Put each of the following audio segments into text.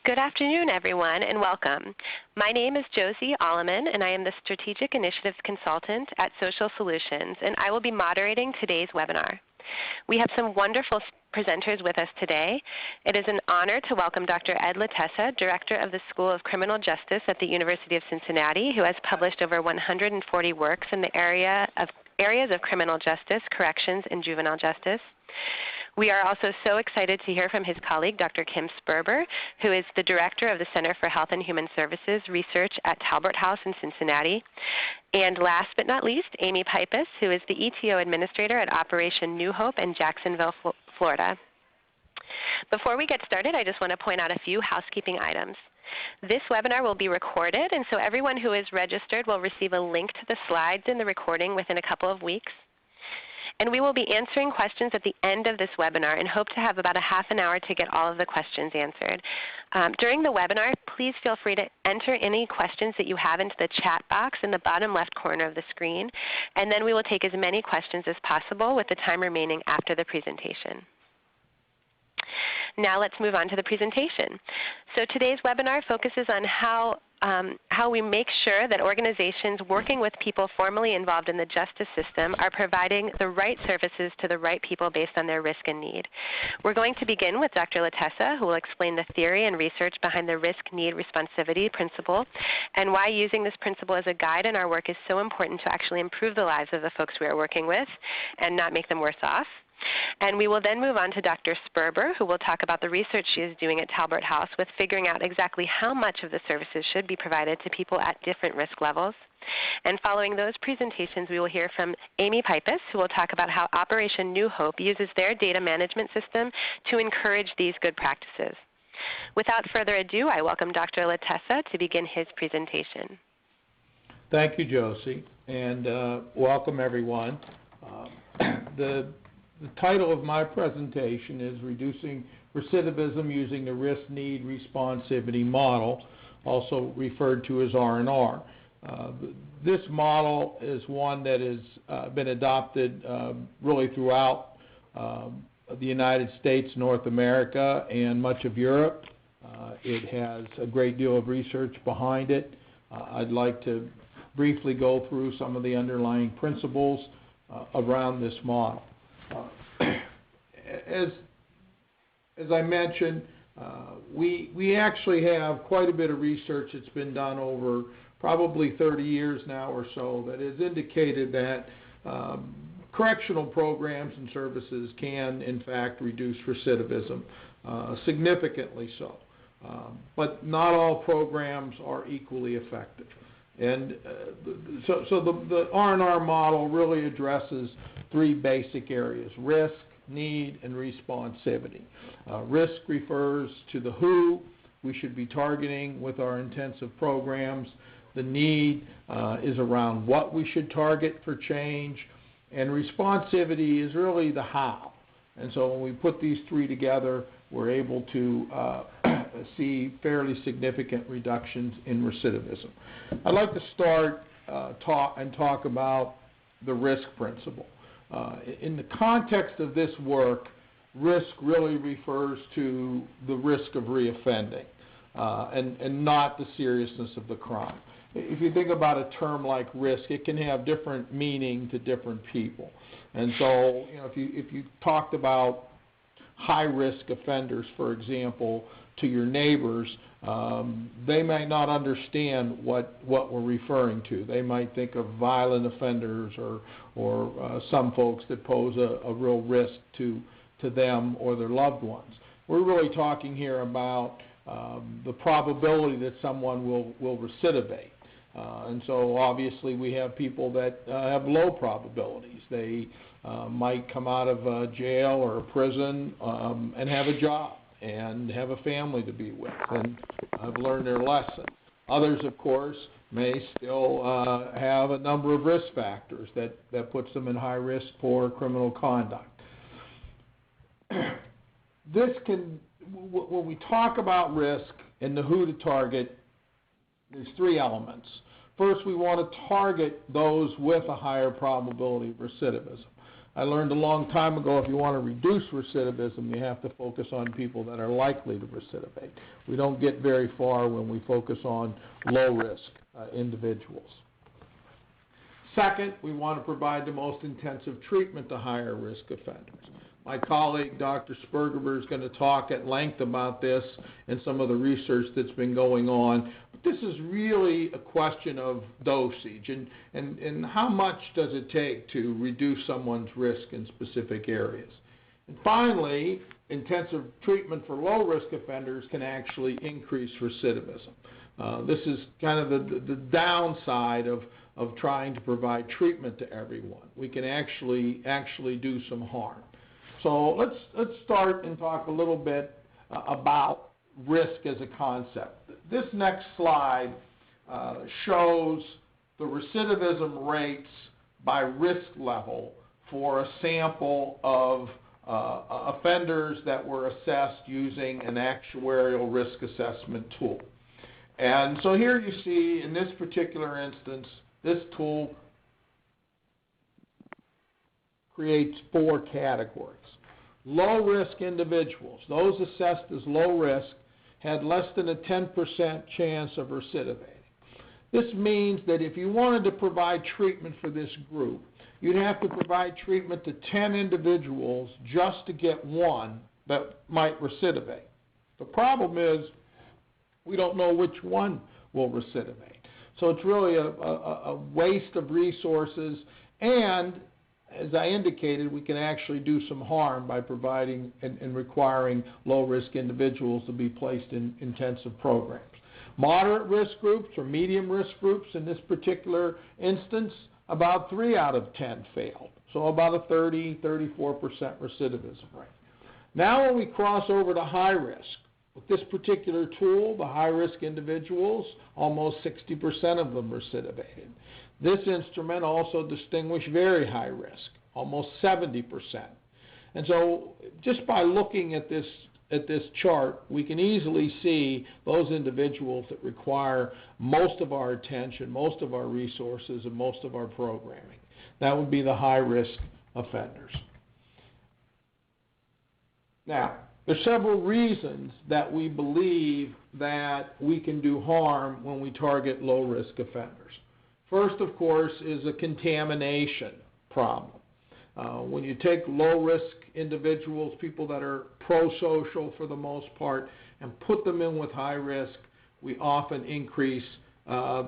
Good afternoon, everyone, and welcome. My name is Josie Alleman, and I am the Strategic Initiatives Consultant at Social Solutions, and I will be moderating today's webinar. We have some wonderful presenters with us today. It is an honor to welcome Dr. Ed Latessa, Director of the School of Criminal Justice at the University of Cincinnati, who has published over 140 works in the areas of criminal justice, corrections, and juvenile justice. We are also so excited to hear from his colleague, Dr. Kim Sperber, who is the Director of the Center for Health and Human Services Research at Talbert House in Cincinnati. And last but not least, Amy Pipus, who is the ETO Administrator at Operation New Hope in Jacksonville, Florida. Before we get started, I just want to point out a few housekeeping items. This webinar will be recorded, and so everyone who is registered will receive a link to the slides in the recording within a couple of weeks. And we will be answering questions at the end of this webinar and hope to have about a half an hour to get all of the questions answered. During the webinar, please feel free to enter any questions that you have into the chat box in the bottom left corner of the screen, and then we will take as many questions as possible with the time remaining after the presentation. Now let's move on to the presentation. So today's webinar focuses on how we make sure that organizations working with people formally involved in the justice system are providing the right services to the right people based on their risk and need. We're going to begin with Dr. Latessa, who will explain the theory and research behind the risk-need responsivity principle and why using this principle as a guide in our work is so important to actually improve the lives of the folks we are working with and not make them worse off. And we will then move on to Dr. Sperber, who will talk about the research she is doing at Talbert House with figuring out exactly how much of the services should be provided to people at different risk levels. And following those presentations, we will hear from Amy Pipus, who will talk about how Operation New Hope uses their data management system to encourage these good practices. Without further ado, I welcome Dr. Latessa to begin his presentation. Thank you, Josie, and welcome everyone. The title of my presentation is Reducing Recidivism Using the Risk-Need Responsivity Model, also referred to as R&R. This model is one that has been adopted really throughout the United States, North America, and much of Europe. It has a great deal of research behind it. I'd like to briefly go through some of the underlying principles around this model. As I mentioned, we actually have quite a bit of research that's been done over probably 30 years now or so that has indicated that correctional programs and services can, in fact, reduce recidivism significantly so. But not all programs are equally effective. And so the R&R model really addresses three basic areas: risk, need, and responsivity. Risk refers to the who we should be targeting with our intensive programs. The need is around what we should target for change. And responsivity is really the how. And so when we put these three together, we're able to see fairly significant reductions in recidivism. I'd like to start talk about the risk principle. In the context of this work, risk really refers to the risk of reoffending and not the seriousness of the crime. If you think about a term like risk, it can have different meaning to different people. And so, if you talked about high-risk offenders, for example, to your neighbors, they might not understand what we're referring to. They might think of violent offenders or some folks that pose a real risk to them or their loved ones. We're really talking here about the probability that someone will recidivate. And so obviously we have people that have low probabilities. They might come out of jail or a prison and have a job and have a family to be with and have learned their lesson. Others, of course, may still have a number of risk factors that puts them in high risk for criminal conduct. When we talk about risk and the who to target, there's three elements. First, we want to target those with a higher probability of recidivism. I learned a long time ago, if you want to reduce recidivism, you have to focus on people that are likely to recidivate. We don't get very far when we focus on low-risk individuals. Second, we want to provide the most intensive treatment to higher-risk offenders. My colleague, Dr. Spergeber, is going to talk at length about this and some of the research that's been going on. But this is really a question of dosage and how much does it take to reduce someone's risk in specific areas. And finally, intensive treatment for low-risk offenders can actually increase recidivism. This is kind of the downside of trying to provide treatment to everyone. We can actually do some harm. So let's start and talk a little bit about risk as a concept. This next slide shows the recidivism rates by risk level for a sample of offenders that were assessed using an actuarial risk assessment tool. And so here you see, in this particular instance, this tool creates 4 categories. Low-risk individuals, those assessed as low risk, had less than a 10% chance of recidivating. This means that if you wanted to provide treatment for this group, you'd have to provide treatment to 10 individuals just to get one that might recidivate. The problem is we don't know which one will recidivate. So it's really a waste of resources, and as I indicated, we can actually do some harm by providing and requiring low-risk individuals to be placed in intensive programs. Moderate risk groups or medium risk groups, in this particular instance, about 3 out of 10 failed. So about a 34% recidivism rate. Now when we cross over to high risk, with this particular tool, the high-risk individuals, almost 60% of them recidivated. This instrument also distinguished very high risk, almost 70%. And so just by looking at this chart, we can easily see those individuals that require most of our attention, most of our resources, and most of our programming. That would be the high-risk offenders. Now, there's several reasons that we believe that we can do harm when we target low-risk offenders. First, of course, is a contamination problem. When you take low-risk individuals, people that are pro-social for the most part, and put them in with high risk, we often increase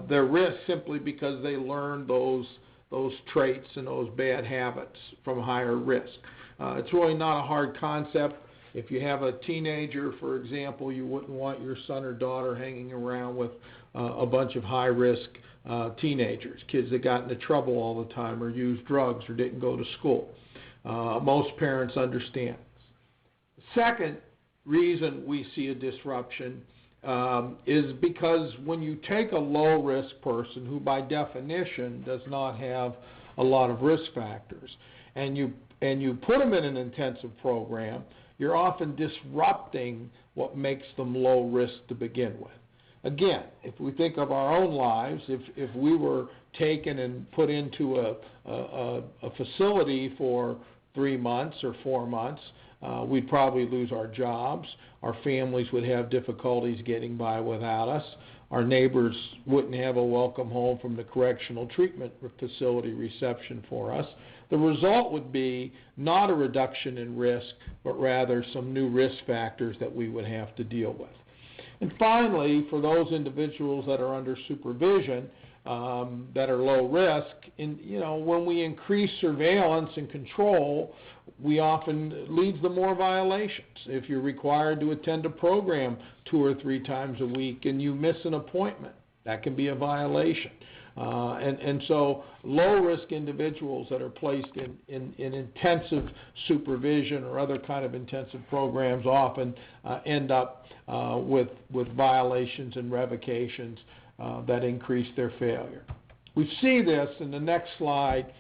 their risk simply because they learn those traits and those bad habits from higher risk. It's really not a hard concept. If you have a teenager, for example, you wouldn't want your son or daughter hanging around with a bunch of high-risk teenagers, kids that got into trouble all the time or used drugs or didn't go to school. Most parents understand. Second reason we see a disruption is because when you take a low-risk person who by definition does not have a lot of risk factors and you put them in an intensive program, you're often disrupting what makes them low risk to begin with. Again, if we think of our own lives, if we were taken and put into a facility for 3 months or 4 months, we'd probably lose our jobs. Our families would have difficulties getting by without us. Our neighbors wouldn't have a welcome home from the correctional treatment facility reception for us. The result would be not a reduction in risk, but rather some new risk factors that we would have to deal with. And finally, for those individuals that are under supervision, that are low risk, when we increase surveillance and control, we often leads to more violations. If you're required to attend a program 2 or 3 times a week and you miss an appointment, that can be a violation. And so low-risk individuals that are placed in intensive supervision or other kind of intensive programs often end up with violations and revocations that increase their failure. We see this in the next slide.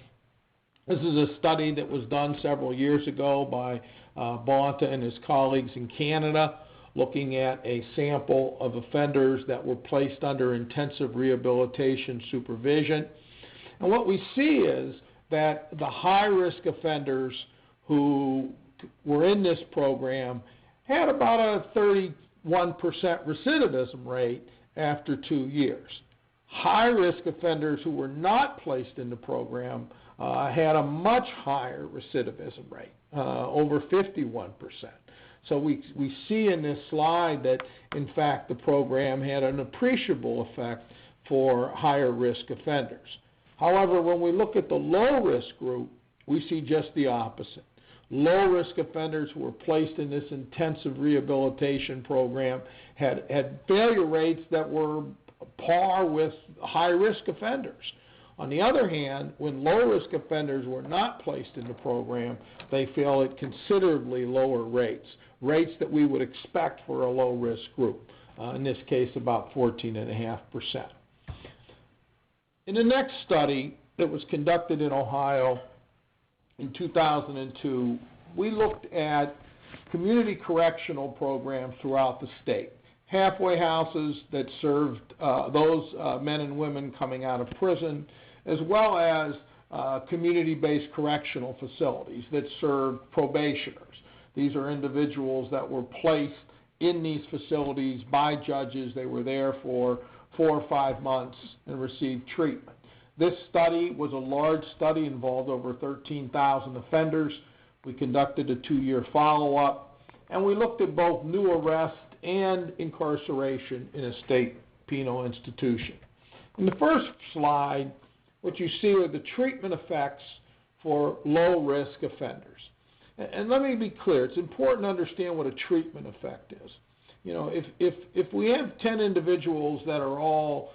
This is a study that was done several years ago by Bonta and his colleagues in Canada, looking at a sample of offenders that were placed under intensive rehabilitation supervision. And what we see is that the high-risk offenders who were in this program had about a 31% recidivism rate after 2 years. High-risk offenders who were not placed in the program had a much higher recidivism rate, over 51%. So we see in this slide that, in fact, the program had an appreciable effect for higher-risk offenders. However, when we look at the low-risk group, we see just the opposite. Low-risk offenders who were placed in this intensive rehabilitation program had failure rates that were par with high-risk offenders. On the other hand, when low-risk offenders were not placed in the program, they failed at considerably lower rates that we would expect for a low-risk group, in this case about 14.5%. In the next study that was conducted in Ohio in 2002, we looked at community correctional programs throughout the state. Halfway houses that served those men and women coming out of prison, as well as community-based correctional facilities that served probationers. These are individuals that were placed in these facilities by judges. They were there for 4 or 5 months and received treatment. This study was a large study, involved over 13,000 offenders. We conducted a 2-year follow-up, and we looked at both new arrest and incarceration in a state penal institution. In the first slide, what you see are the treatment effects for low-risk offenders. And let me be clear, it's important to understand what a treatment effect is. You know, if we have 10 individuals that are all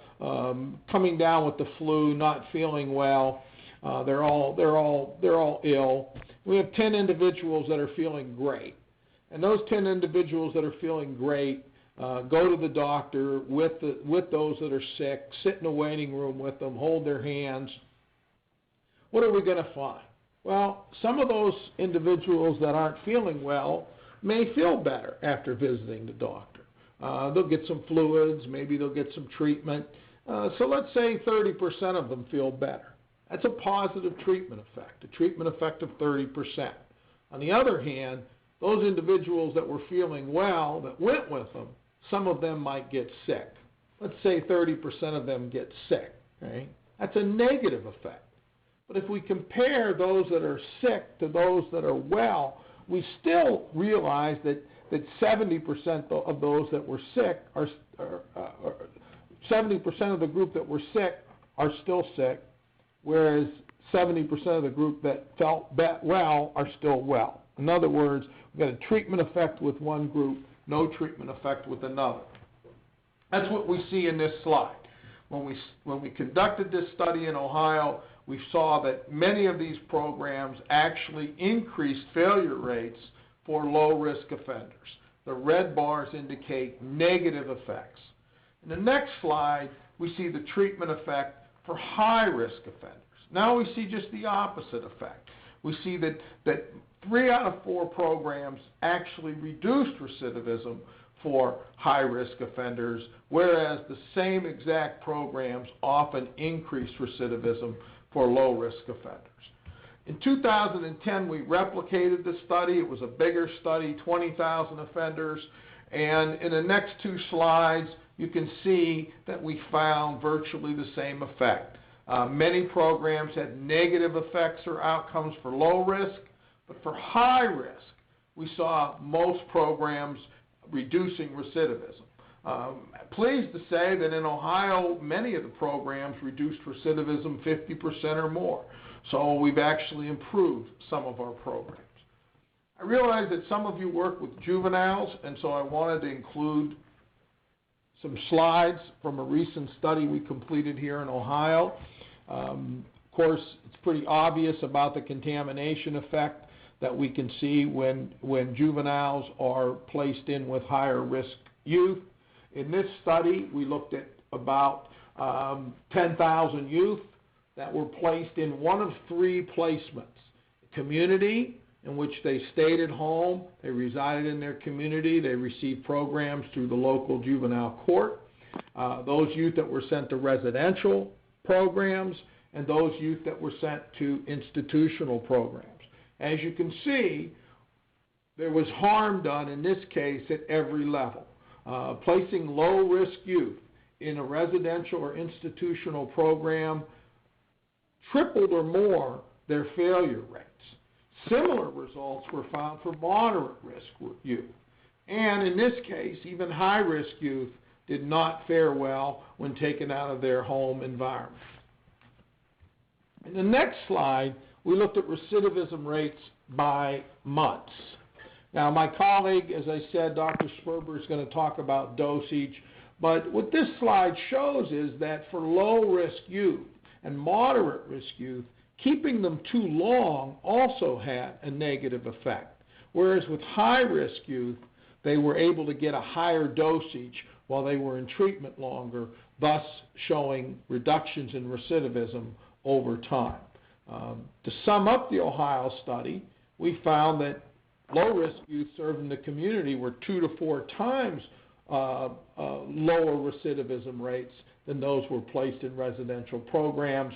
coming down with the flu, not feeling well, they're all ill. We have 10 individuals that are feeling great, and those 10 individuals that are feeling great go to the doctor with those that are sick, sit in a waiting room with them, hold their hands. What are we going to find? Well, some of those individuals that aren't feeling well may feel better after visiting the doctor. They'll get some fluids, maybe they'll get some treatment. So let's say 30% of them feel better. That's a positive treatment effect, a treatment effect of 30%. On the other hand, those individuals that were feeling well, that went with them, some of them might get sick. Let's say 30% of them get sick. Right? That's a negative effect. But if we compare those that are sick to those that are well, we still realize that 70% of those that were sick are 70% of the group that were sick are still sick, whereas 70% of the group that felt well are still well. In other words, we've got a treatment effect with one group, no treatment effect with another. That's what we see in this slide. When we conducted this study in Ohio, we saw that many of these programs actually increased failure rates for low-risk offenders. The red bars indicate negative effects. In the next slide, we see the treatment effect for high-risk offenders. Now we see just the opposite effect. We see that 3 out of 4 programs actually reduced recidivism for high-risk offenders, whereas the same exact programs often increased recidivism for low-risk offenders. In 2010, we replicated the study. It was a bigger study, 20,000 offenders, and in the next 2 slides, you can see that we found virtually the same effect. Many programs had negative effects or outcomes for low risk, but for high risk, we saw most programs reducing recidivism. Pleased to say that in Ohio, many of the programs reduced recidivism 50% or more. So we've actually improved some of our programs. I realize that some of you work with juveniles, and so I wanted to include some slides from a recent study we completed here in Ohio. Of course, it's pretty obvious about the contamination effect that we can see when juveniles are placed in with higher risk youth. In this study, we looked at about 10,000 youth that were placed in one of 3 placements. Community, in which they stayed at home, they resided in their community, they received programs through the local juvenile court. Those youth that were sent to residential programs, and those youth that were sent to institutional programs. As you can see, there was harm done in this case at every level. Placing low-risk youth in a residential or institutional program tripled or more their failure rates. Similar results were found for moderate-risk youth. And in this case, even high-risk youth did not fare well when taken out of their home environment. In the next slide, we looked at recidivism rates by months. Now, my colleague, as I said, Dr. Sperber, is going to talk about dosage, but what this slide shows is that for low-risk youth and moderate-risk youth, keeping them too long also had a negative effect, whereas with high-risk youth, they were able to get a higher dosage while they were in treatment longer, thus showing reductions in recidivism over time. To sum up the Ohio study, we found that low-risk youth served in the community were 2 to 4 times lower recidivism rates than those were placed in residential programs.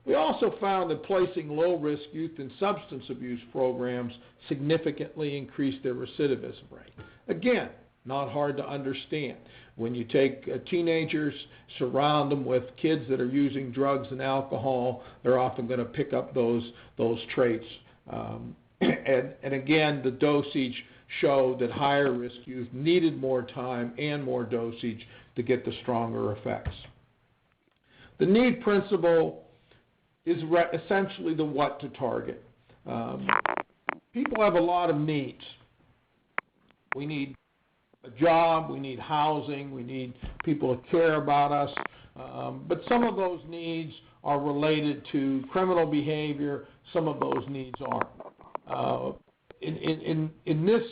We also found that placing low-risk youth in substance abuse programs significantly increased their recidivism rate. Again, not hard to understand. When you take teenagers, surround them with kids that are using drugs and alcohol, they're often going to pick up those traits. And again, the dosage showed that higher risk youth needed more time and more dosage to get the stronger effects. The need principle is essentially the what to target. People have a lot of needs. We need a job, we need housing, we need people to care about us, but some of those needs are related to criminal behavior, some of those needs aren't. In this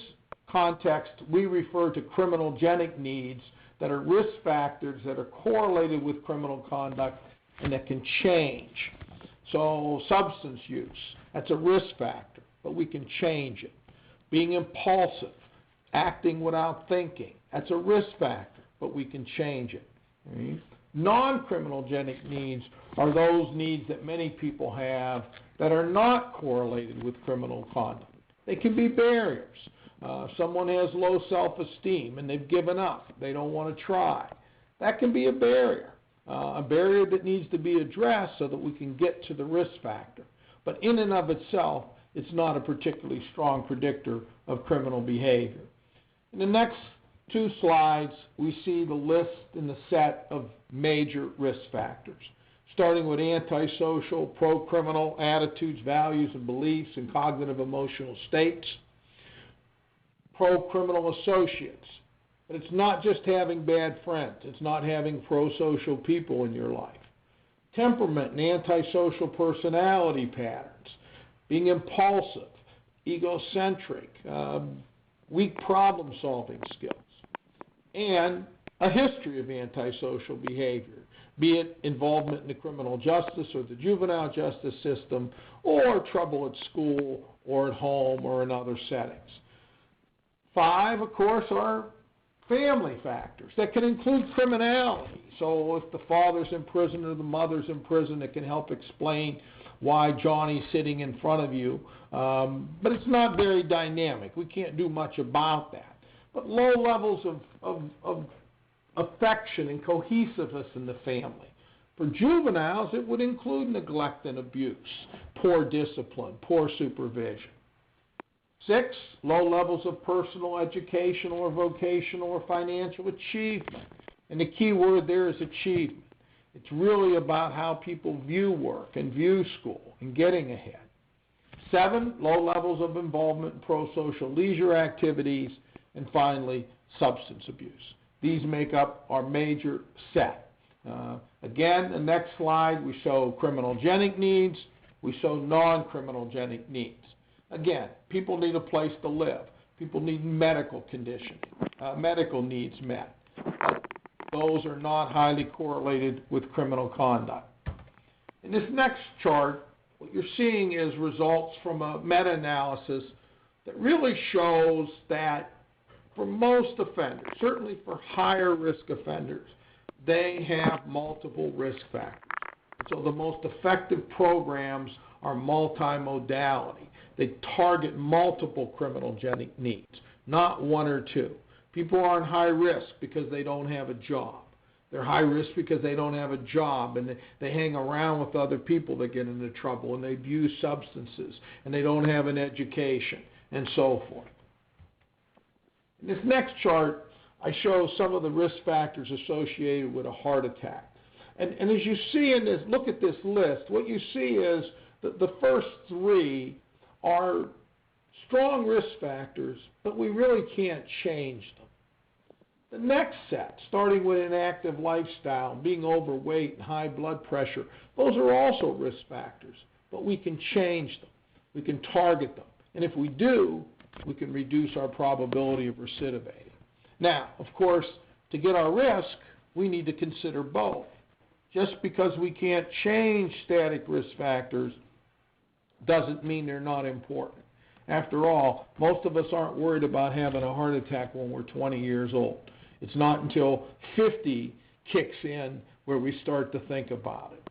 context, we refer to criminogenic needs that are risk factors that are correlated with criminal conduct and that can change. So substance use, that's a risk factor, but we can change it. Being impulsive, acting without thinking, that's a risk factor, but we can change it. Right? Non-criminogenic needs are those needs that many people have that are not correlated with criminal conduct. They can be barriers. Someone has low self-esteem and they've given up. They don't want to try. That can be a barrier that needs to be addressed so that we can get to the risk factor. But in and of itself, it's not a particularly strong predictor of criminal behavior. In the next 2 slides, we see the list and the set of major risk factors, starting with antisocial, pro-criminal attitudes, values, and beliefs, and cognitive emotional states. Pro-criminal associates. But it's not just having bad friends. It's not having pro-social people in your life. Temperament and antisocial personality patterns. Being impulsive, egocentric, weak problem-solving skills. And a history of antisocial behavior, be it involvement in the criminal justice or the juvenile justice system, or trouble at school or at home or in other settings. 5, of course, are family factors that can include criminality. So if the father's in prison or the mother's in prison, it can help explain why Johnny's sitting in front of you. But it's not very dynamic. We can't do much about that. But low levels of affection and cohesiveness in the family. For juveniles, it would include neglect and abuse, poor discipline, poor supervision. 6, low levels of personal, educational, or vocational or financial achievement. And the key word there is achievement. It's really about how people view work and view school and getting ahead. 7, low levels of involvement in pro-social leisure activities. And finally, substance abuse. These make up our major set. Again, the next slide, we show criminogenic needs. We show non-criminogenic needs. Again, people need a place to live. People need medical conditions, medical needs met. But those are not highly correlated with criminal conduct. In this next chart, what you're seeing is results from a meta-analysis that really shows that for most offenders, certainly for higher risk offenders, they have multiple risk factors. So the most effective programs are multimodality. They target multiple criminogenic needs, not one or two. People aren't high risk because they don't have a job. They're high risk because they don't have a job, and they hang around with other people that get into trouble, and they abuse substances, and they don't have an education, and so forth. In this next chart, I show some of the risk factors associated with a heart attack. And as you see in this, look at this list, what you see is that the first three are strong risk factors, but we really can't change them. The next set, starting with an active lifestyle, being overweight and high blood pressure, those are also risk factors, but we can change them. We can target them. And if we do, we can reduce our probability of recidivating. Now, of course, to get our risk, we need to consider both. Just because we can't change static risk factors doesn't mean they're not important. After all, most of us aren't worried about having a heart attack when we're 20 years old. It's not until 50 kicks in where we start to think about it.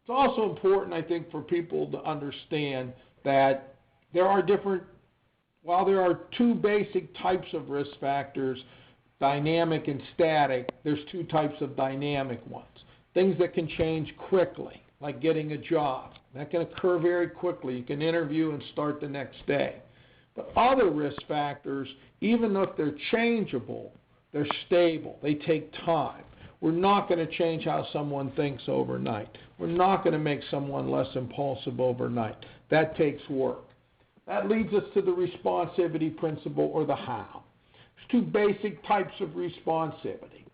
It's also important, I think, for people to understand that while there are two basic types of risk factors, dynamic and static, there's two types of dynamic ones. Things that can change quickly, like getting a job. That can occur very quickly. You can interview and start the next day. But other risk factors, even if they're changeable, they're stable. They take time. We're not going to change how someone thinks overnight. We're not going to make someone less impulsive overnight. That takes work. That leads us to the responsivity principle, or the how. There's two basic types of responsivity.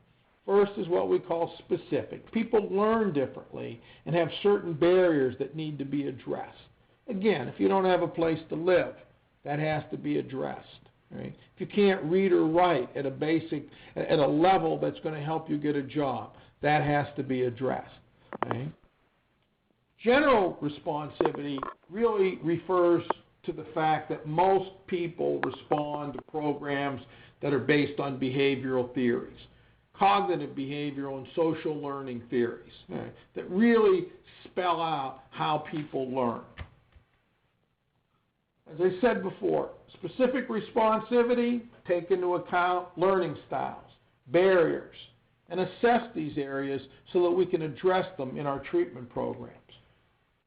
First is what we call specific. People learn differently and have certain barriers that need to be addressed. Again, if you don't have a place to live, that has to be addressed. Right? If you can't read or write at a level that's going to help you get a job, that has to be addressed. Right? General responsivity really refers to the fact that most people respond to programs that are based on behavioral theories, cognitive behavioral and social learning theories, right, that really spell out how people learn. As I said before, specific responsivity, take into account learning styles, barriers, and assess these areas so that we can address them in our treatment programs.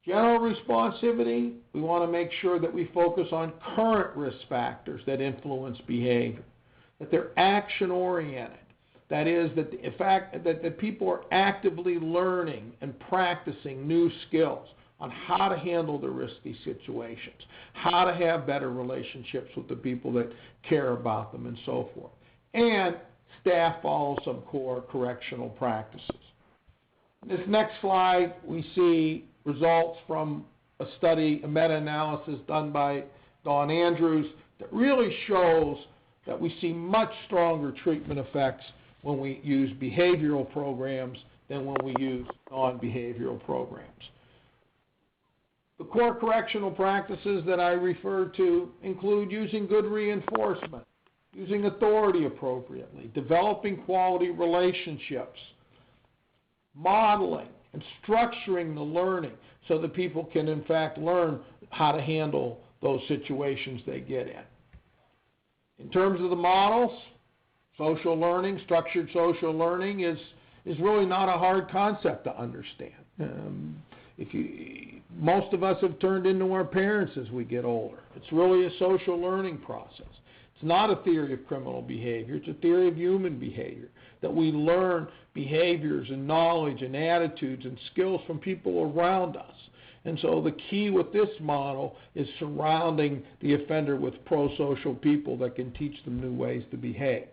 General responsivity, we want to make sure that we focus on current risk factors that influence behavior, that they're action-oriented. That is, that the fact that people are actively learning and practicing new skills on how to handle the risky situations, how to have better relationships with the people that care about them, and so forth. And staff follow some core correctional practices. In this next slide, we see results from a study, a meta-analysis done by Dawn Andrews that really shows that we see much stronger treatment effects when we use behavioral programs than when we use non-behavioral programs. The core correctional practices that I referred to include using good reinforcement, using authority appropriately, developing quality relationships, modeling, and structuring the learning so that people can in fact learn how to handle those situations they get in. In terms of the models, social learning, structured social learning is really not a hard concept to understand. Most of us have turned into our parents as we get older. It's really a social learning process. It's not a theory of criminal behavior. It's a theory of human behavior, that we learn behaviors and knowledge and attitudes and skills from people around us. And so the key with this model is surrounding the offender with pro-social people that can teach them new ways to behave.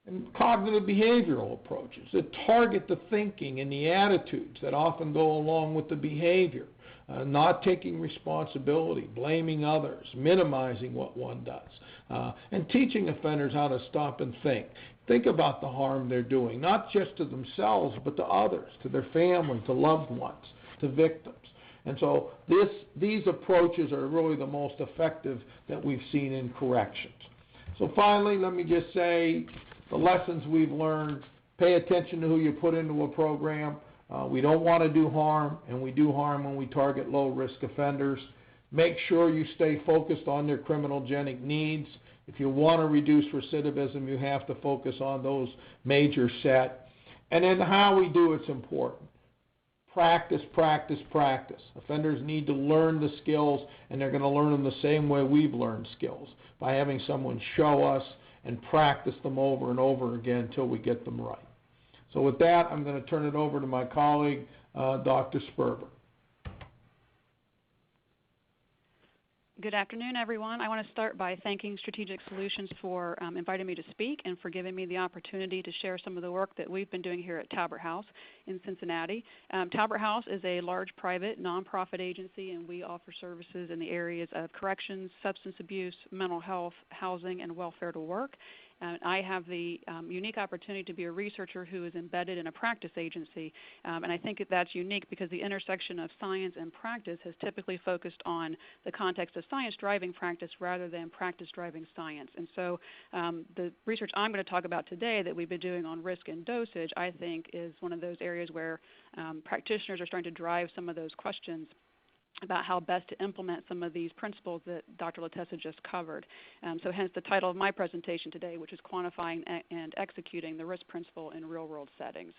And cognitive behavioral approaches that target the thinking and the attitudes that often go along with the behavior, not taking responsibility, blaming others, minimizing what one does, and teaching offenders how to stop and think. Think about the harm they're doing, not just to themselves, but to others, to their family, to loved ones, to victims. And so these approaches are really the most effective that we've seen in corrections. So finally, let me just say the lessons we've learned Pay attention to who you put into a program. We don't want to do harm, and we do harm when we target low-risk offenders. Make sure you stay focused on their criminogenic needs. If you want to reduce recidivism, you have to focus on those major set. And then how we do it's important. Practice, practice, practice. Offenders need to learn the skills, and they're going to learn them the same way we've learned skills, by having someone show us and practice them over and over again until we get them right. So with that, I'm going to turn it over to my colleague, Dr. Sperber. Good afternoon, everyone. I want to start by thanking Strategic Solutions for inviting me to speak and for giving me the opportunity to share some of the work that we've been doing here at Talbert House in Cincinnati. Talbert House is a large private nonprofit agency, and we offer services in the areas of corrections, substance abuse, mental health, housing, and welfare to work. I have the unique opportunity to be a researcher who is embedded in a practice agency, and I think that's unique because the intersection of science and practice has typically focused on the context of science driving practice rather than practice driving science. And so the research I'm going to talk about today that we've been doing on risk and dosage, I think, is one of those areas where practitioners are starting to drive some of those questions about how best to implement some of these principles that Dr. Latessa just covered. So hence the title of my presentation today, which is Quantifying and Executing the Risk Principle in Real-World Settings.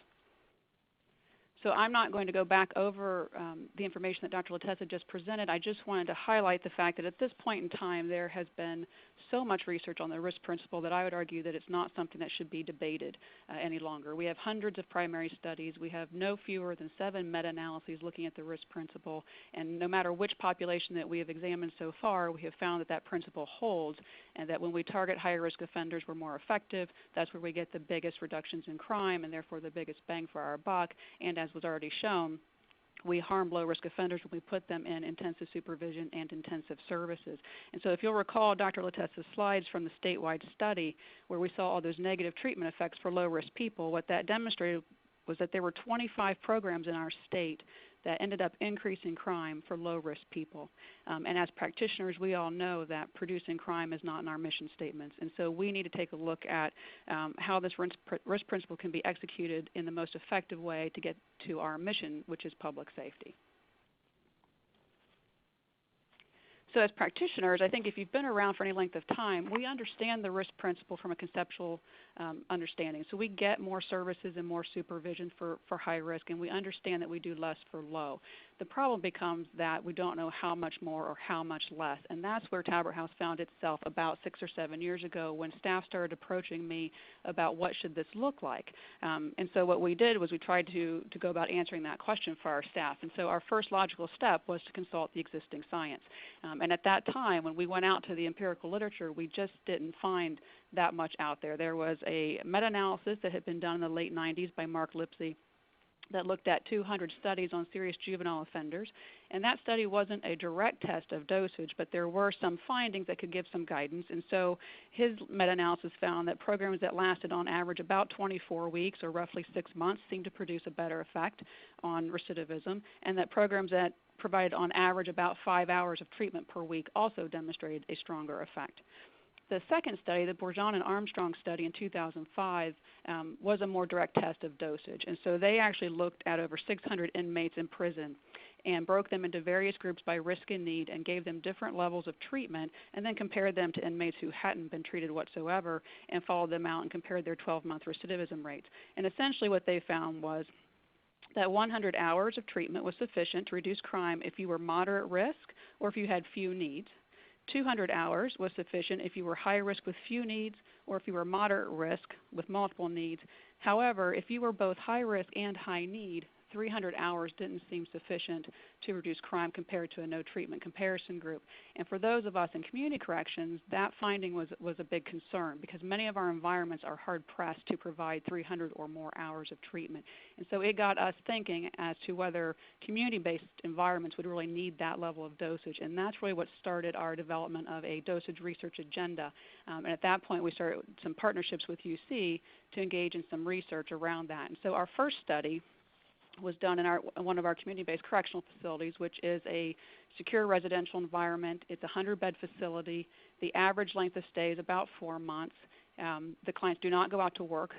So I'm not going to go back over the information that Dr. Latessa just presented. I just wanted to highlight the fact that at this point in time there has been so much research on the risk principle that I would argue that it's not something that should be debated any longer. We have hundreds of primary studies. We have no fewer than 7 meta-analyses looking at the risk principle. And no matter which population that we have examined so far, we have found that that principle holds, and that when we target higher risk offenders, we're more effective. That's where we get the biggest reductions in crime and therefore the biggest bang for our buck. And as was already shown, we harm low-risk offenders when we put them in intensive supervision and intensive services. And so if you'll recall Dr. Latessa's slides from the statewide study where we saw all those negative treatment effects for low-risk people, what that demonstrated was that there were 25 programs in our state that ended up increasing crime for low-risk people. And as practitioners, we all know that producing crime is not in our mission statements. And so we need to take a look at how this risk principle can be executed in the most effective way to get to our mission, which is public safety. So as practitioners, I think if you've been around for any length of time, we understand the risk principle from a conceptual understanding. So we get more services and more supervision for high risk, and we understand that we do less for low. The problem becomes that we don't know how much more or how much less, and that's where Talbert House found itself about 6 or 7 years ago when staff started approaching me about what should this look like. And so what we did was we tried to go about answering that question for our staff. And so our first logical step was to consult the existing science. And at that time, when we went out to the empirical literature, we just didn't find that much out there. There was a meta-analysis that had been done in the late 90s by Mark Lipsey that looked at 200 studies on serious juvenile offenders. And that study wasn't a direct test of dosage, but there were some findings that could give some guidance. And so his meta-analysis found that programs that lasted on average about 24 weeks or roughly 6 months seemed to produce a better effect on recidivism, and that programs that provided on average about 5 hours of treatment per week also demonstrated a stronger effect. The second study, the Bourgeon and Armstrong study in 2005, was a more direct test of dosage. And so they actually looked at over 600 inmates in prison and broke them into various groups by risk and need and gave them different levels of treatment and then compared them to inmates who hadn't been treated whatsoever and followed them out and compared their 12-month recidivism rates. And essentially what they found was that 100 hours of treatment was sufficient to reduce crime if you were moderate risk or if you had few needs. 200 hours was sufficient if you were high risk with few needs or if you were moderate risk with multiple needs. However, if you were both high risk and high need, 300 hours didn't seem sufficient to reduce crime compared to a no treatment comparison group. And for those of us in community corrections, that finding was a big concern because many of our environments are hard pressed to provide 300 or more hours of treatment. And so it got us thinking as to whether community-based environments would really need that level of dosage. And that's really what started our development of a dosage research agenda. And at that point, we started some partnerships with UC to engage in some research around that. And so our first study was done in one of our community-based correctional facilities, which is a secure residential environment. It's a 100-bed facility. The average length of stay is about 4 months. The clients do not go out to work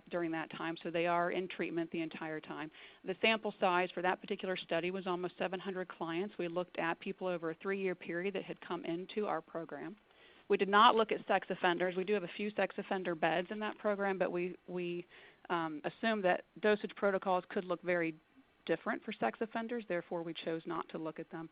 during that time, so they are in treatment the entire time. The sample size for that particular study was almost 700 clients. We looked at people over a 3-year period that had come into our program. We did not look at sex offenders. We do have a few sex offender beds in that program, but we assumed that dosage protocols could look very different for sex offenders. Therefore, we chose not to look at them.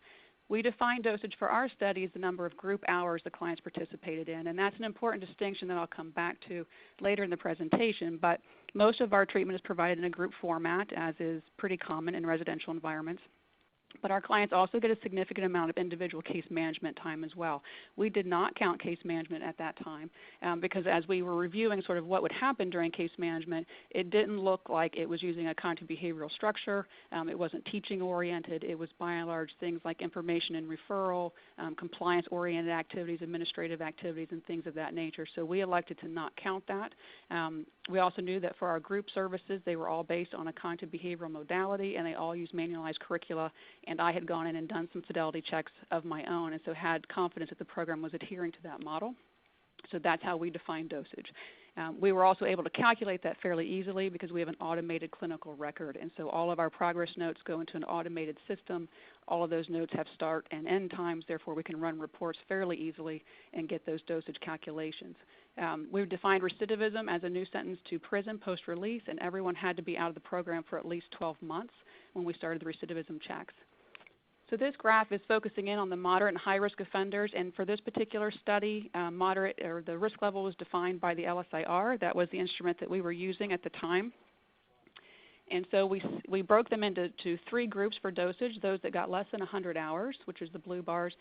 We define dosage for our study as the number of group hours the clients participated in, and that's an important distinction that I'll come back to later in the presentation. But most of our treatment is provided in a group format, as is pretty common in residential environments. But our clients also get a significant amount of individual case management time as well. We did not count case management at that time because as we were reviewing sort of what would happen during case management, it didn't look like it was using a cognitive behavioral structure. It wasn't teaching oriented. It was by and large things like information and referral, compliance oriented activities, administrative activities, and things of that nature. So we elected to not count that. We also knew that for our group services, they were all based on a cognitive behavioral modality, and they all used manualized curricula. And I had gone in and done some fidelity checks of my own, and so had confidence that the program was adhering to that model. So that's how we define dosage. We were also able to calculate that fairly easily because we have an automated clinical record, and so all of our progress notes go into an automated system. All of those notes have start and end times, therefore we can run reports fairly easily and get those dosage calculations. We've defined recidivism as a new sentence to prison post-release, and everyone had to be out of the program for at least 12 months when we started the recidivism checks. So this graph is focusing in on the moderate and high-risk offenders, and for this particular study, moderate or the risk level was defined by the LSIR. That was the instrument that we were using at the time. And so we broke them into 3 groups for dosage, those that got less than 100 hours, which is the blue bars,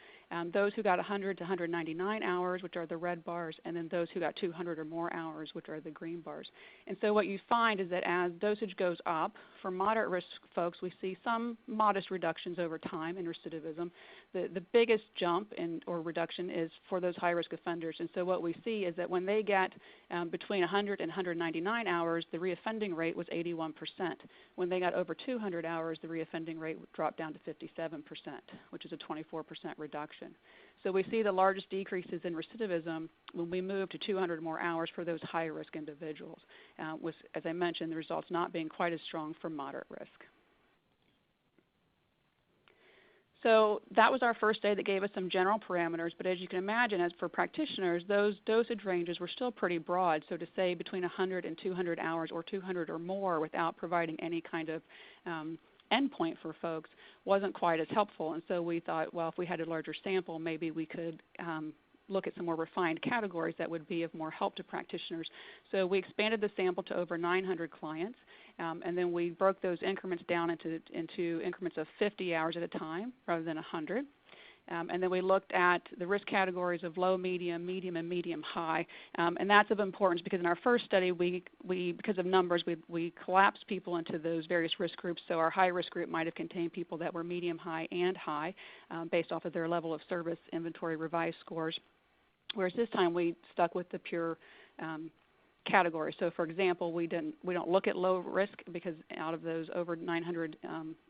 those who got 100 to 199 hours, which are the red bars, and then those who got 200 or more hours, which are the green bars. And so what you find is that as dosage goes up, for moderate risk folks, we see some modest reductions over time in recidivism. The biggest jump or reduction is for those high-risk offenders. And so what we see is that when they get between 100 and 199 hours, the reoffending rate was 81%. When they got over 200 hours, the reoffending rate dropped down to 57%, which is a 24% reduction. So we see the largest decreases in recidivism when we move to 200 more hours for those high-risk individuals, with, as I mentioned, the results not being quite as strong for moderate risk. So that was our first day that gave us some general parameters, but as you can imagine, as for practitioners, those dosage ranges were still pretty broad. So to say between 100 and 200 hours or 200 or more without providing any kind of endpoint for folks wasn't quite as helpful. And so we thought, well, if we had a larger sample, maybe we could look at some more refined categories that would be of more help to practitioners. So we expanded the sample to over 900 clients, and then we broke those increments down into increments of 50 hours at a time rather than 100. And then we looked at the risk categories of low, medium, and medium high. And that's of importance because in our first study, we because of numbers, we collapsed people into those various risk groups. So our high risk group might have contained people that were medium, high, and high based off of their level of service inventory revised scores. Whereas this time we stuck with the pure category. So for example, we don't look at low risk because out of those over 900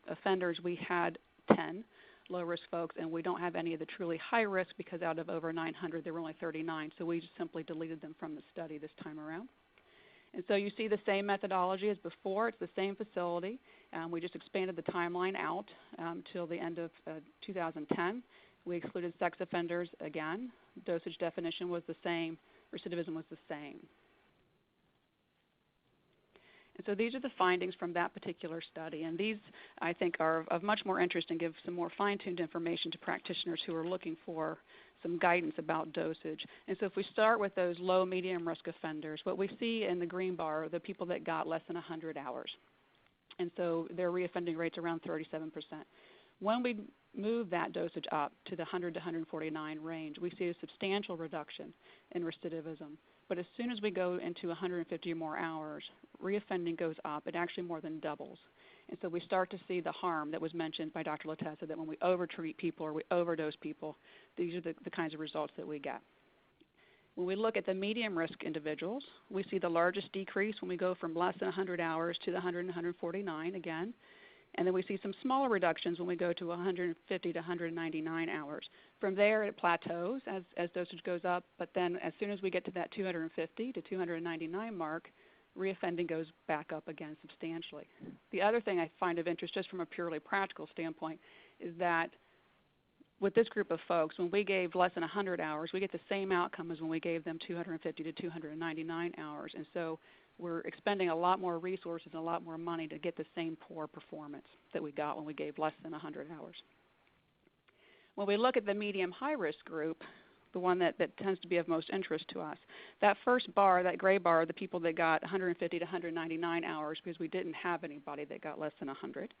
offenders, we had 10 low-risk folks, and we don't have any of the truly high risk because out of over 900, there were only 39. So we just simply deleted them from the study this time around. And so you see the same methodology as before. It's the same facility. We just expanded the timeline out till the end of 2010. We excluded sex offenders again. Dosage definition was the same. Recidivism was the same. And so these are the findings from that particular study. And these, I think, are of much more interest and give some more fine-tuned information to practitioners who are looking for some guidance about dosage. And so if we start with those low, medium risk offenders, what we see in the green bar are the people that got less than 100 hours. And so their reoffending rate's around 37%. When we move that dosage up to the 100 to 149 range, we see a substantial reduction in recidivism. But as soon as we go into 150 or more hours, reoffending goes up. It actually more than doubles. And so we start to see the harm that was mentioned by Dr. Latessa, that when we overtreat people or we overdose people, these are the kinds of results that we get. When we look at the medium risk individuals, we see the largest decrease when we go from less than 100 hours to the 100 and 149 again. And then we see some smaller reductions when we go to 150 to 199 hours. From there, it plateaus as dosage goes up, but then as soon as we get to that 250 to 299 mark, reoffending goes back up again substantially. The other thing I find of interest, just from a purely practical standpoint, is that with this group of folks, when we gave less than 100 hours, we get the same outcome as when we gave them 250 to 299 hours. And so we're expending a lot more resources and a lot more money to get the same poor performance that we got when we gave less than 100 hours. When we look at the medium high-risk group, the one that tends to be of most interest to us, that first bar, that gray bar, the people that got 150 to 199 hours, because we didn't have anybody that got less than 100.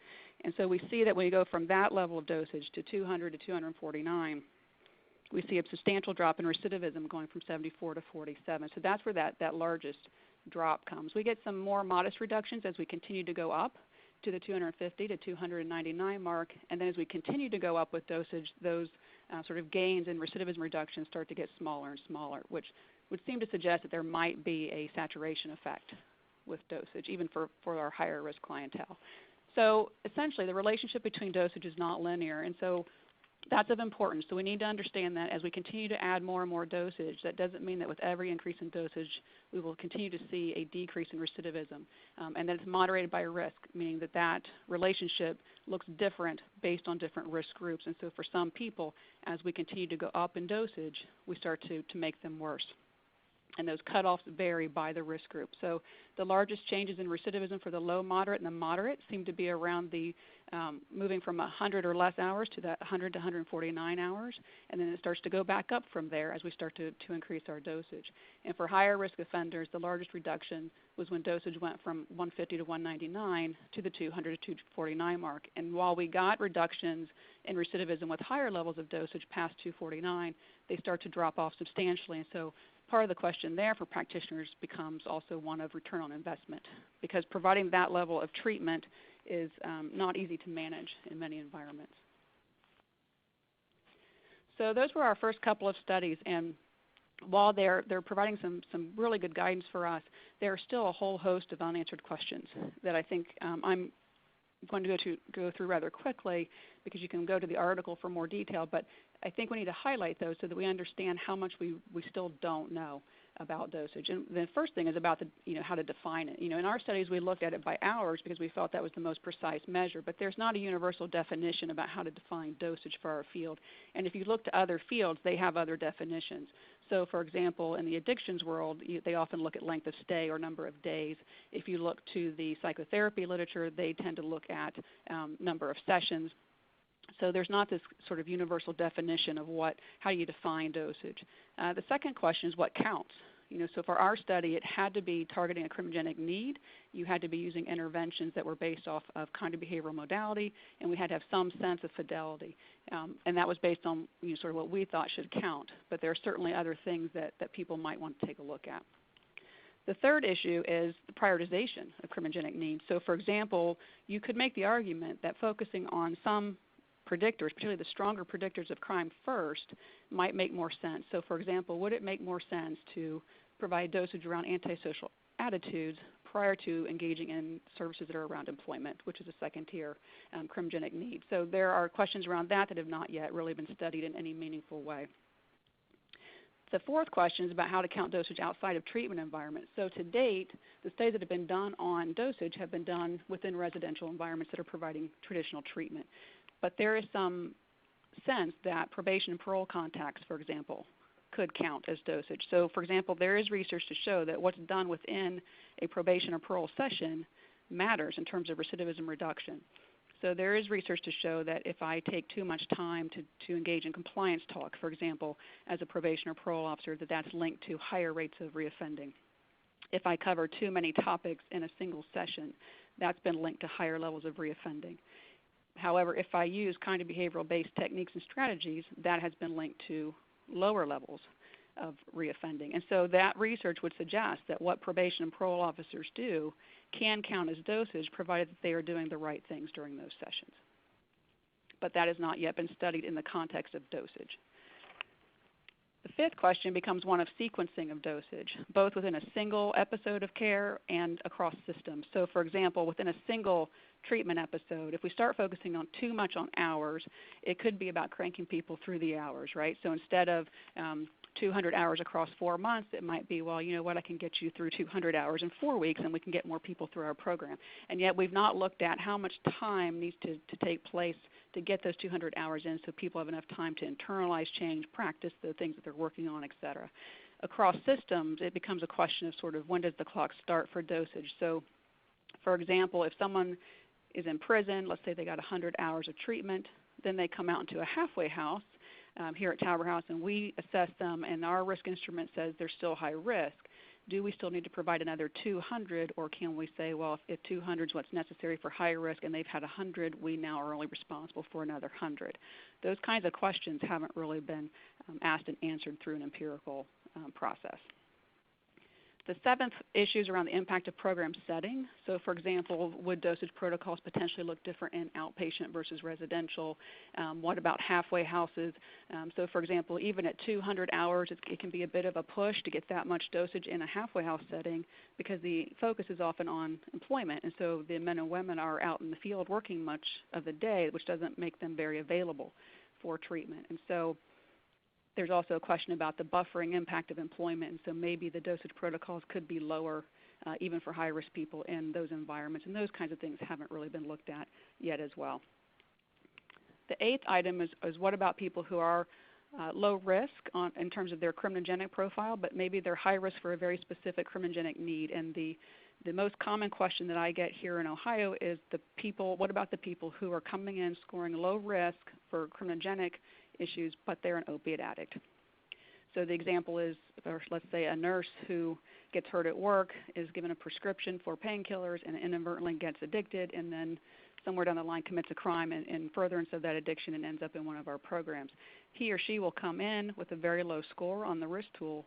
And so we see that when we go from that level of dosage to 200 to 249, we see a substantial drop in recidivism going from 74 to 47. So that's where that largest drop comes. We get some more modest reductions as we continue to go up to the 250 to 299 mark, and then as we continue to go up with dosage, those sort of gains in recidivism reduction start to get smaller and smaller, which would seem to suggest that there might be a saturation effect with dosage, even for our higher risk clientele. So essentially, the relationship between dosage is not linear, and so that's of importance. So we need to understand that as we continue to add more and more dosage, that doesn't mean that with every increase in dosage, we will continue to see a decrease in recidivism, and that it's moderated by risk, meaning that that relationship looks different based on different risk groups. And so for some people, as we continue to go up in dosage, we start to make them worse. And those cutoffs vary by the risk group. So the largest changes in recidivism for the low, moderate, and the moderate seem to be around the moving from 100 or less hours to that 100 to 149 hours. And then it starts to go back up from there as we start to increase our dosage. And for higher risk offenders, the largest reduction was when dosage went from 150 to 199 to the 200 to 249 mark. And while we got reductions in recidivism with higher levels of dosage past 249, they start to drop off substantially. And so part of the question there for practitioners becomes also one of return on investment, because providing that level of treatment is not easy to manage in many environments. So those were our first couple of studies, and while they're providing some really good guidance for us, there are still a whole host of unanswered questions that I think I'm going to go through rather quickly, because you can go to the article for more detail, but I think we need to highlight those so that we understand how much we still don't know about dosage. And the first thing is about how to define it. In our studies we looked at it by hours because we felt that was the most precise measure, but there's not a universal definition about how to define dosage for our field. And if you look to other fields, they have other definitions. So for example, in the addictions world, they often look at length of stay or number of days. If you look to the psychotherapy literature, they tend to look at number of sessions. So there's not this sort of universal definition of how you define dosage. The second question is what counts. So for our study, it had to be targeting a criminogenic need. You had to be using interventions that were based off of kind of behavioral modality, and we had to have some sense of fidelity. And that was based on sort of what we thought should count. But there are certainly other things that people might want to take a look at. The third issue is the prioritization of criminogenic needs. So for example, you could make the argument that focusing on some predictors, particularly the stronger predictors of crime first, might make more sense. So for example, would it make more sense to provide dosage around antisocial attitudes prior to engaging in services that are around employment, which is a second-tier criminogenic need? So there are questions around that have not yet really been studied in any meaningful way. The fourth question is about how to count dosage outside of treatment environments. So to date, the studies that have been done on dosage have been done within residential environments that are providing traditional treatment. But there is some sense that probation and parole contacts, for example, could count as dosage. So for example, there is research to show that what's done within a probation or parole session matters in terms of recidivism reduction. So there is research to show that if I take too much time to engage in compliance talk, for example, as a probation or parole officer, that's linked to higher rates of reoffending. If I cover too many topics in a single session, that's been linked to higher levels of reoffending. However, if I use kind of behavioral-based techniques and strategies, that has been linked to lower levels of reoffending. And so that research would suggest that what probation and parole officers do can count as dosage, provided that they are doing the right things during those sessions. But that has not yet been studied in the context of dosage. The fifth question becomes one of sequencing of dosage, both within a single episode of care and across systems. So for example, within a single treatment episode, if we start focusing on too much on hours, it could be about cranking people through the hours, right? So instead of 200 hours across 4 months, it might be, well, you know what, I can get you through 200 hours in 4 weeks and we can get more people through our program. And yet we've not looked at how much time needs to take place to get those 200 hours in so people have enough time to internalize change, practice the things that they're working on, et cetera. Across systems, it becomes a question of sort of when does the clock start for dosage. So, for example, if someone is in prison, let's say they got 100 hours of treatment, then they come out into a halfway house here at Talbert House, and we assess them, and our risk instrument says they're still high risk. Do we still need to provide another 200, or can we say, well, if 200 is what's necessary for high risk and they've had 100, we now are only responsible for another 100? Those kinds of questions haven't really been asked and answered through an empirical process. The seventh issue is around the impact of program setting. So, for example, would dosage protocols potentially look different in outpatient versus residential? What about halfway houses? So, for example, even at 200 hours, it can be a bit of a push to get that much dosage in a halfway house setting because the focus is often on employment. And so the men and women are out in the field working much of the day, which doesn't make them very available for treatment. And so there's also a question about the buffering impact of employment, and so maybe the dosage protocols could be lower even for high-risk people in those environments, and those kinds of things haven't really been looked at yet as well. The eighth item is what about people who are low risk in terms of their criminogenic profile, but maybe they're high risk for a very specific criminogenic need. And the most common question that I get here in Ohio is what about the people who are coming in scoring low risk for criminogenic issues, but they're an opiate addict? So the example is, or let's say a nurse who gets hurt at work, is given a prescription for painkillers and inadvertently gets addicted, and then somewhere down the line commits a crime in furtherance of that addiction and ends up in one of our programs. He or she will come in with a very low score on the risk tool,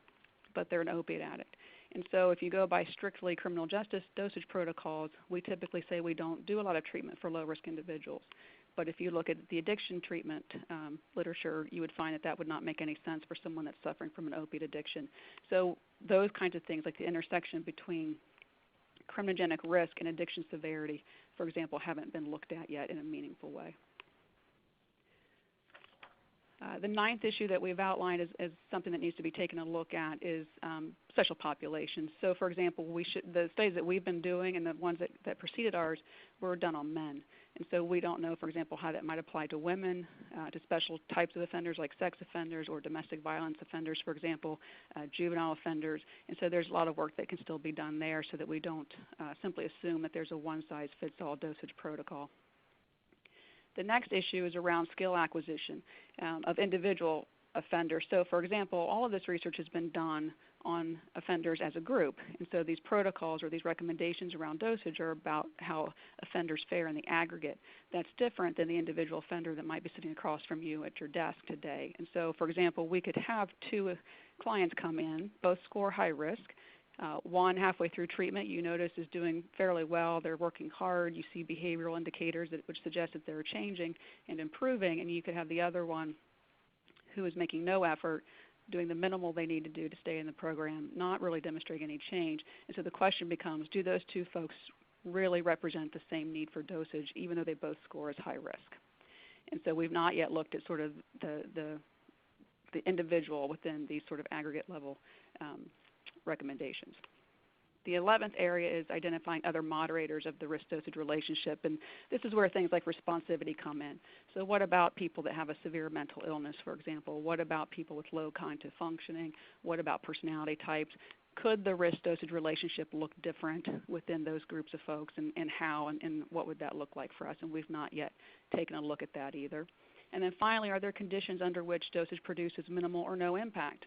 but they're an opiate addict. And so if you go by strictly criminal justice dosage protocols, we typically say we don't do a lot of treatment for low-risk individuals. But if you look at the addiction treatment literature, you would find that that would not make any sense for someone that's suffering from an opiate addiction. So those kinds of things, like the intersection between criminogenic risk and addiction severity, for example, haven't been looked at yet in a meaningful way. The ninth issue that we've outlined as something that needs to be taken a look at is special populations. So, for example, the studies that we've been doing and the ones that preceded ours were done on men. And so we don't know, for example, how that might apply to women, to special types of offenders like sex offenders or domestic violence offenders, for example, juvenile offenders. And so there's a lot of work that can still be done there so that we don't simply assume that there's a one-size-fits-all dosage protocol. The next issue is around skill acquisition of individual offenders. So, for example, all of this research has been done on offenders as a group. And so these protocols or these recommendations around dosage are about how offenders fare in the aggregate. That's different than the individual offender that might be sitting across from you at your desk today. And so, for example, we could have two clients come in, both score high risk. One halfway through treatment you notice is doing fairly well. They're working hard. You see behavioral indicators which suggest that they're changing and improving. And you could have the other one who is making no effort, doing the minimal they need to do to stay in the program, not really demonstrating any change. And so the question becomes, do those two folks really represent the same need for dosage, even though they both score as high risk? And so we've not yet looked at sort of the individual within these sort of aggregate level recommendations. The 11th area is identifying other moderators of the risk-dosage relationship, and this is where things like responsivity come in. So what about people that have a severe mental illness, for example? What about people with low cognitive functioning? What about personality types? Could the risk-dosage relationship look different within those groups of folks, and how, and what would that look like for us? And we've not yet taken a look at that either. And then finally, are there conditions under which dosage produces minimal or no impact?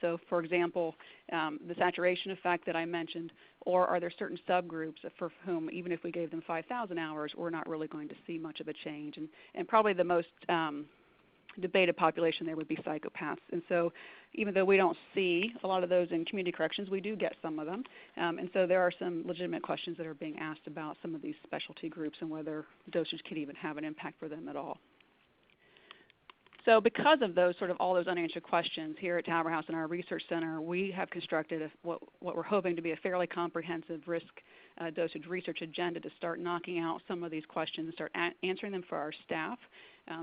So, for example, the saturation effect that I mentioned, or are there certain subgroups for whom, even if we gave them 5,000 hours, we're not really going to see much of a change? And probably the most debated population there would be psychopaths. And so even though we don't see a lot of those in community corrections, we do get some of them. And so there are some legitimate questions that are being asked about some of these specialty groups and whether dosage can even have an impact for them at all. so because of those all those unanswered questions here at Talbert House in our research center, we have constructed what we're hoping to be a fairly comprehensive risk dosage research agenda to start knocking out some of these questions and start answering them for our staff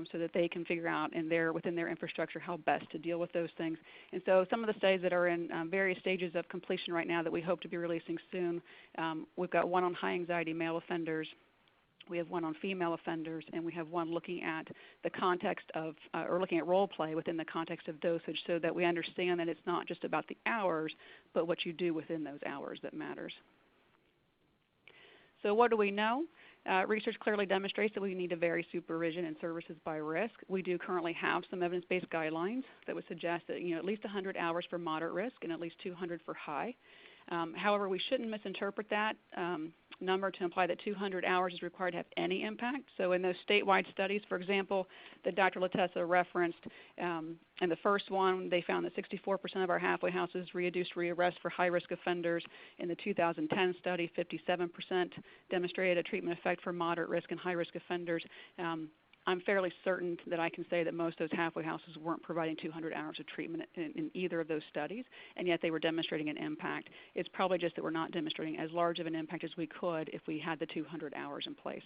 so that they can figure out within their infrastructure how best to deal with those things. And so some of the studies that are in various stages of completion right now that we hope to be releasing soon, we've got one on high anxiety male offenders, we have one on female offenders, and we have one looking at the context of, or looking at role play within the context of dosage so that we understand that it's not just about the hours, but what you do within those hours that matters. So what do we know? Research clearly demonstrates that we need to vary supervision and services by risk. We do currently have some evidence-based guidelines that would suggest that at least 100 hours for moderate risk and at least 200 for high. However, we shouldn't misinterpret that number to imply that 200 hours is required to have any impact. So in those statewide studies, for example, that Dr. Latessa referenced, in the first one, they found that 64% of our halfway houses reduced rearrest for high-risk offenders. In the 2010 study, 57% demonstrated a treatment effect for moderate risk and high-risk offenders. I'm fairly certain that I can say that most of those halfway houses weren't providing 200 hours of treatment in either of those studies, and yet they were demonstrating an impact. It's probably just that we're not demonstrating as large of an impact as we could if we had the 200 hours in place.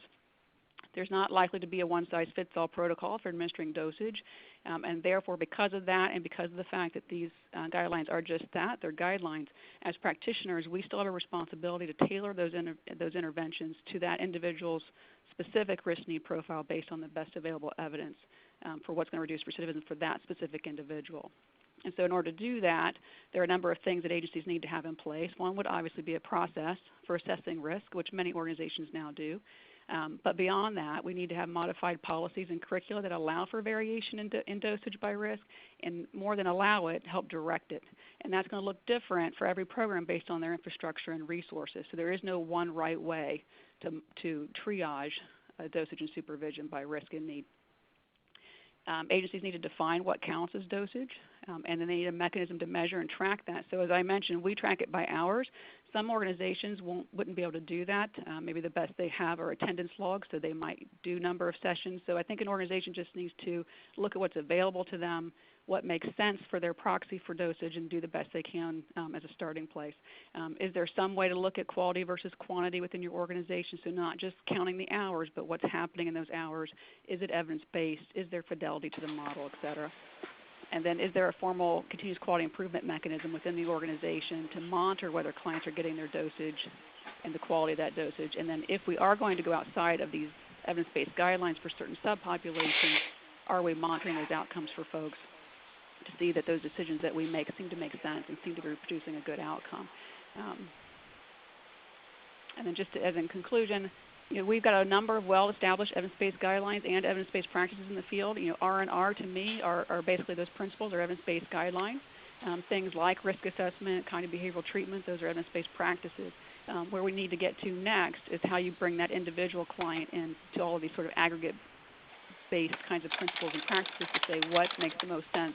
There's not likely to be a one-size-fits-all protocol for administering dosage, and therefore because of that and because of the fact that these guidelines are just that, they're guidelines, as practitioners we still have a responsibility to tailor those interventions to that individual's specific risk need profile based on the best available evidence for what's going to reduce recidivism for that specific individual. And so in order to do that, there are a number of things that agencies need to have in place. One would obviously be a process for assessing risk, which many organizations now do. But beyond that, we need to have modified policies and curricula that allow for variation in dosage by risk, and more than allow it, help direct it. And that's going to look different for every program based on their infrastructure and resources. So there is no one right way to triage dosage and supervision by risk and need. Agencies need to define what counts as dosage, and then they need a mechanism to measure and track that. So as I mentioned, we track it by hours. Some organizations wouldn't be able to do that. Maybe the best they have are attendance logs, so they might do number of sessions. So I think an organization just needs to look at what's available to them, what makes sense for their proxy for dosage, and do the best they can as a starting place. Is there some way to look at quality versus quantity within your organization? So not just counting the hours, but what's happening in those hours. Is it evidence-based? Is there fidelity to the model, et cetera? And then is there a formal continuous quality improvement mechanism within the organization to monitor whether clients are getting their dosage and the quality of that dosage? And then if we are going to go outside of these evidence-based guidelines for certain subpopulations, are we monitoring those outcomes for folks to see that those decisions that we make seem to make sense and seem to be producing a good outcome? And then just as in conclusion, we've got a number of well-established evidence-based guidelines and evidence-based practices in the field. R&R to me are basically those principles or evidence-based guidelines. Things like risk assessment, cognitive behavioral treatment, those are evidence-based practices. Where we need to get to next is how you bring that individual client in to all of these sort of aggregate-based kinds of principles and practices to say what makes the most sense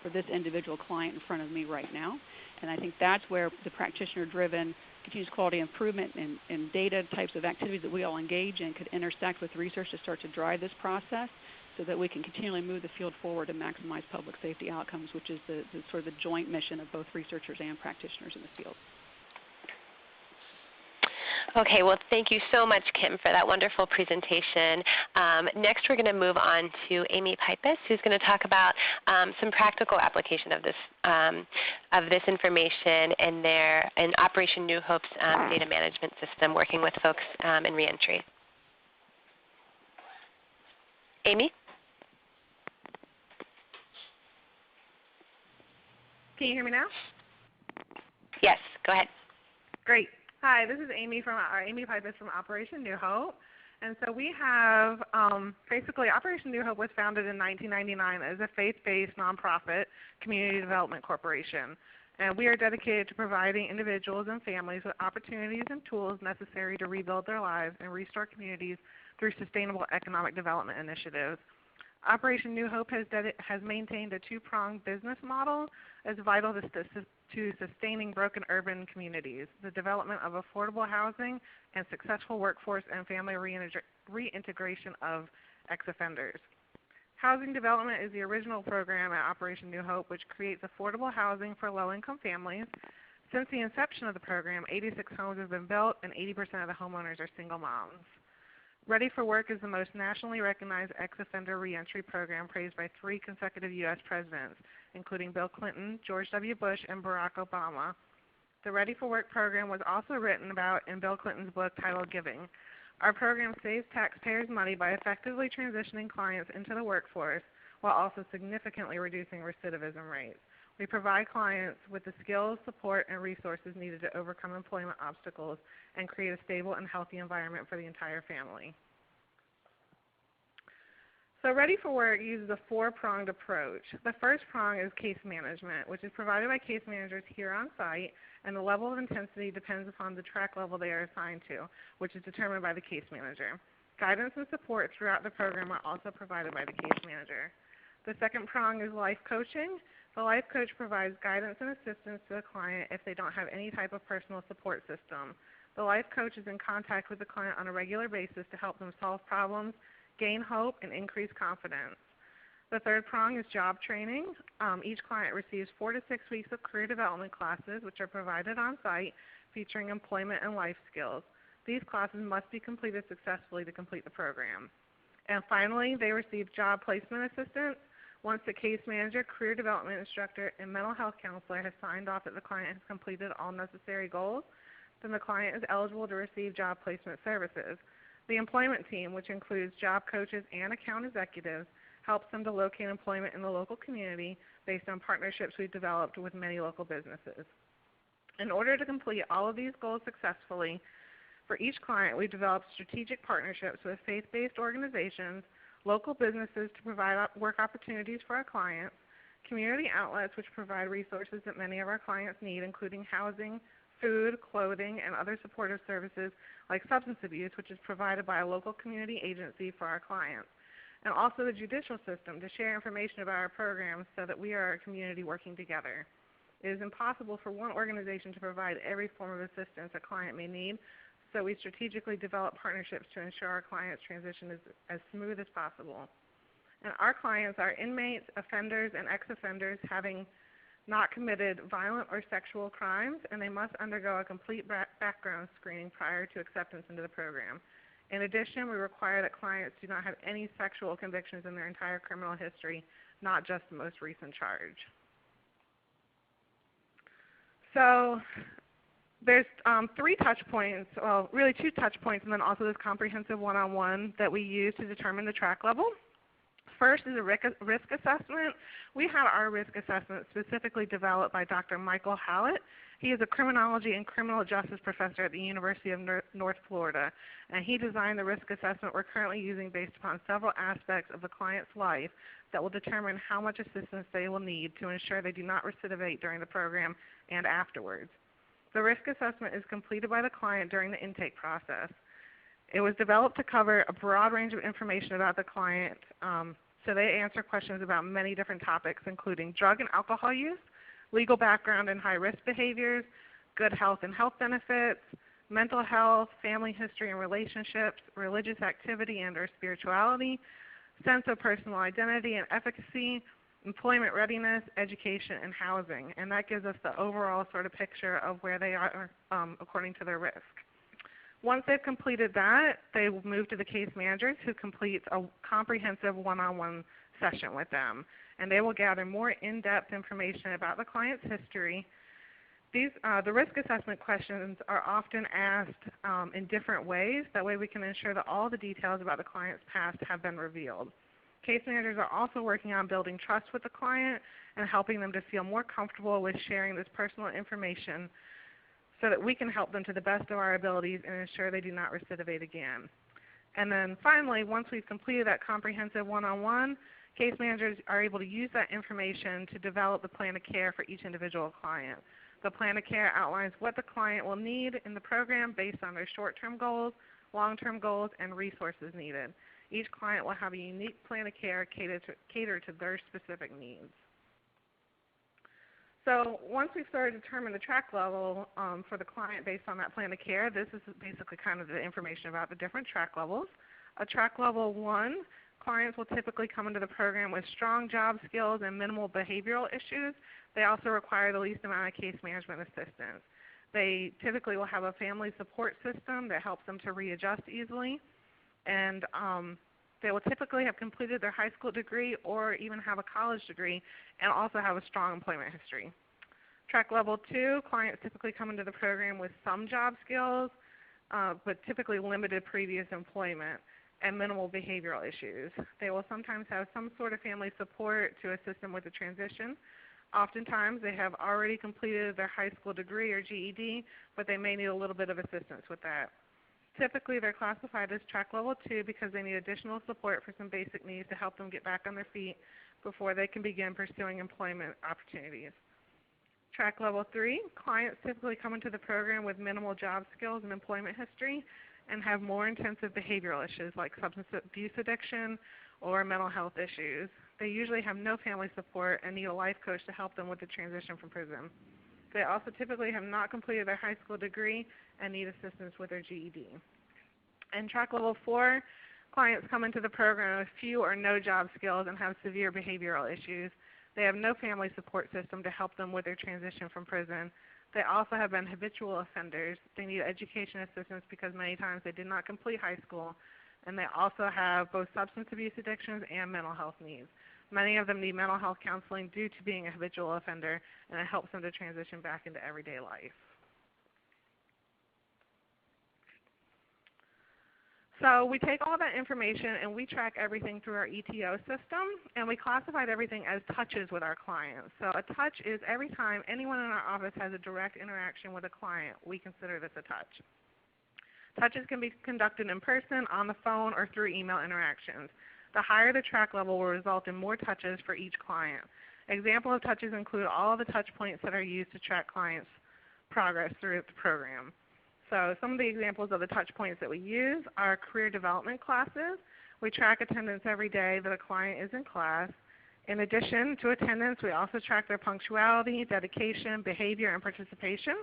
for this individual client in front of me right now. And I think that's where the practitioner-driven continuous quality improvement and data types of activities that we all engage in could intersect with research to start to drive this process so that we can continually move the field forward to maximize public safety outcomes, which is the sort of the joint mission of both researchers and practitioners in the field. Okay, well, thank you so much, Kim, for that wonderful presentation. Next, we're going to move on to Amy Pipus, who's going to talk about some practical application of this information in Operation New Hope's data management system, working with folks in reentry. Amy? Can you hear me now? Yes, go ahead. Great. Hi, this is Amy Pipus from Operation New Hope. And so we have, basically Operation New Hope was founded in 1999 as a faith-based nonprofit community development corporation. And we are dedicated to providing individuals and families with opportunities and tools necessary to rebuild their lives and restore communities through sustainable economic development initiatives. Operation New Hope has maintained a two-pronged business model as vital to sustaining broken urban communities, the development of affordable housing, and successful workforce and family reintegration of ex-offenders. Housing development is the original program at Operation New Hope, which creates affordable housing for low-income families. Since the inception of the program, 86 homes have been built, and 80% of the homeowners are single moms. Ready for Work is the most nationally recognized ex-offender reentry program praised by 3 consecutive U.S. presidents, including Bill Clinton, George W. Bush, and Barack Obama. The Ready for Work program was also written about in Bill Clinton's book titled Giving. Our program saves taxpayers money by effectively transitioning clients into the workforce while also significantly reducing recidivism rates. We provide clients with the skills, support, and resources needed to overcome employment obstacles and create a stable and healthy environment for the entire family. So Ready for Work uses a 4-pronged approach. The first prong is case management, which is provided by case managers here on site, and the level of intensity depends upon the track level they are assigned to, which is determined by the case manager. Guidance and support throughout the program are also provided by the case manager. The second prong is life coaching. The life coach provides guidance and assistance to the client if they don't have any type of personal support system. The life coach is in contact with the client on a regular basis to help them solve problems, gain hope, and increase confidence. The third prong is job training. Each client receives 4 to 6 weeks of career development classes, which are provided on site, featuring employment and life skills. These classes must be completed successfully to complete the program. And finally, they receive job placement assistance. Once the case manager, career development instructor, and mental health counselor has signed off that the client has completed all necessary goals, then the client is eligible to receive job placement services. The employment team, which includes job coaches and account executives, helps them to locate employment in the local community based on partnerships we've developed with many local businesses. In order to complete all of these goals successfully, for each client, we developed strategic partnerships with faith-based organizations, local businesses to provide work opportunities for our clients, community outlets which provide resources that many of our clients need, including housing, food, clothing, and other supportive services like substance abuse, which is provided by a local community agency for our clients, and also the judicial system to share information about our programs so that we are a community working together. It is impossible for one organization to provide every form of assistance a client may need, so we strategically develop partnerships to ensure our clients' transition is as smooth as possible. And our clients are inmates, offenders, and ex-offenders having not committed violent or sexual crimes, and they must undergo a complete background screening prior to acceptance into the program. In addition, we require that clients do not have any sexual convictions in their entire criminal history, not just the most recent charge. So there's 3 touch points, well, really 2 touch points, and then also this comprehensive one-on-one that we use to determine the track level. First is a risk assessment. We had our risk assessment specifically developed by Dr. Michael Hallett. He is a criminology and criminal justice professor at the University of North Florida, and he designed the risk assessment we're currently using based upon several aspects of the client's life that will determine how much assistance they will need to ensure they do not recidivate during the program and afterwards. The risk assessment is completed by the client during the intake process. It was developed to cover a broad range of information about the client, so they answer questions about many different topics, including drug and alcohol use, legal background and high-risk behaviors, good health and health benefits, mental health, family history and relationships, religious activity and or spirituality, sense of personal identity and efficacy, employment readiness, education, and housing. And that gives us the overall sort of picture of where they are according to their risk. Once they've completed that, they will move to the case managers who complete a comprehensive one-on-one session with them. And they will gather more in-depth information about the client's history. The risk assessment questions are often asked in different ways. That way we can ensure that all the details about the client's past have been revealed. Case managers are also working on building trust with the client and helping them to feel more comfortable with sharing this personal information so that we can help them to the best of our abilities and ensure they do not recidivate again. And then finally, once we've completed that comprehensive one-on-one, case managers are able to use that information to develop the plan of care for each individual client. The plan of care outlines what the client will need in the program based on their short-term goals, long-term goals, and resources needed. Each client will have a unique plan of care catered to their specific needs. So once we've started to determine the track level for the client based on that plan of care, this is basically kind of the information about the different track levels. A track level 1 clients will typically come into the program with strong job skills and minimal behavioral issues. They also require the least amount of case management assistance. They typically will have a family support system that helps them to readjust easily, and they will typically have completed their high school degree or even have a college degree and also have a strong employment history. Track level 2, clients typically come into the program with some job skills, but typically limited previous employment and minimal behavioral issues. They will sometimes have some sort of family support to assist them with the transition. Oftentimes they have already completed their high school degree or GED, but they may need a little bit of assistance with that. Typically they're classified as track level 2 because they need additional support for some basic needs to help them get back on their feet before they can begin pursuing employment opportunities. Track level 3, clients typically come into the program with minimal job skills and employment history and have more intensive behavioral issues like substance abuse addiction or mental health issues. They usually have no family support and need a life coach to help them with the transition from prison. They also typically have not completed their high school degree and need assistance with their GED. And track level 4, clients come into the program with few or no job skills and have severe behavioral issues. They have no family support system to help them with their transition from prison. They also have been habitual offenders. They need education assistance because many times they did not complete high school, and they also have both substance abuse addictions and mental health needs. Many of them need mental health counseling due to being a habitual offender, and it helps them to transition back into everyday life. So we take all that information and we track everything through our ETO system, and we classified everything as touches with our clients. So a touch is every time anyone in our office has a direct interaction with a client, we consider this a touch. Touches can be conducted in person, on the phone, or through email interactions. The higher the track level will result in more touches for each client. Examples of touches include all of the touch points that are used to track clients' progress through the program. So some of the examples of the touch points that we use are career development classes. We track attendance every day that a client is in class. In addition to attendance, we also track their punctuality, dedication, behavior, and participation.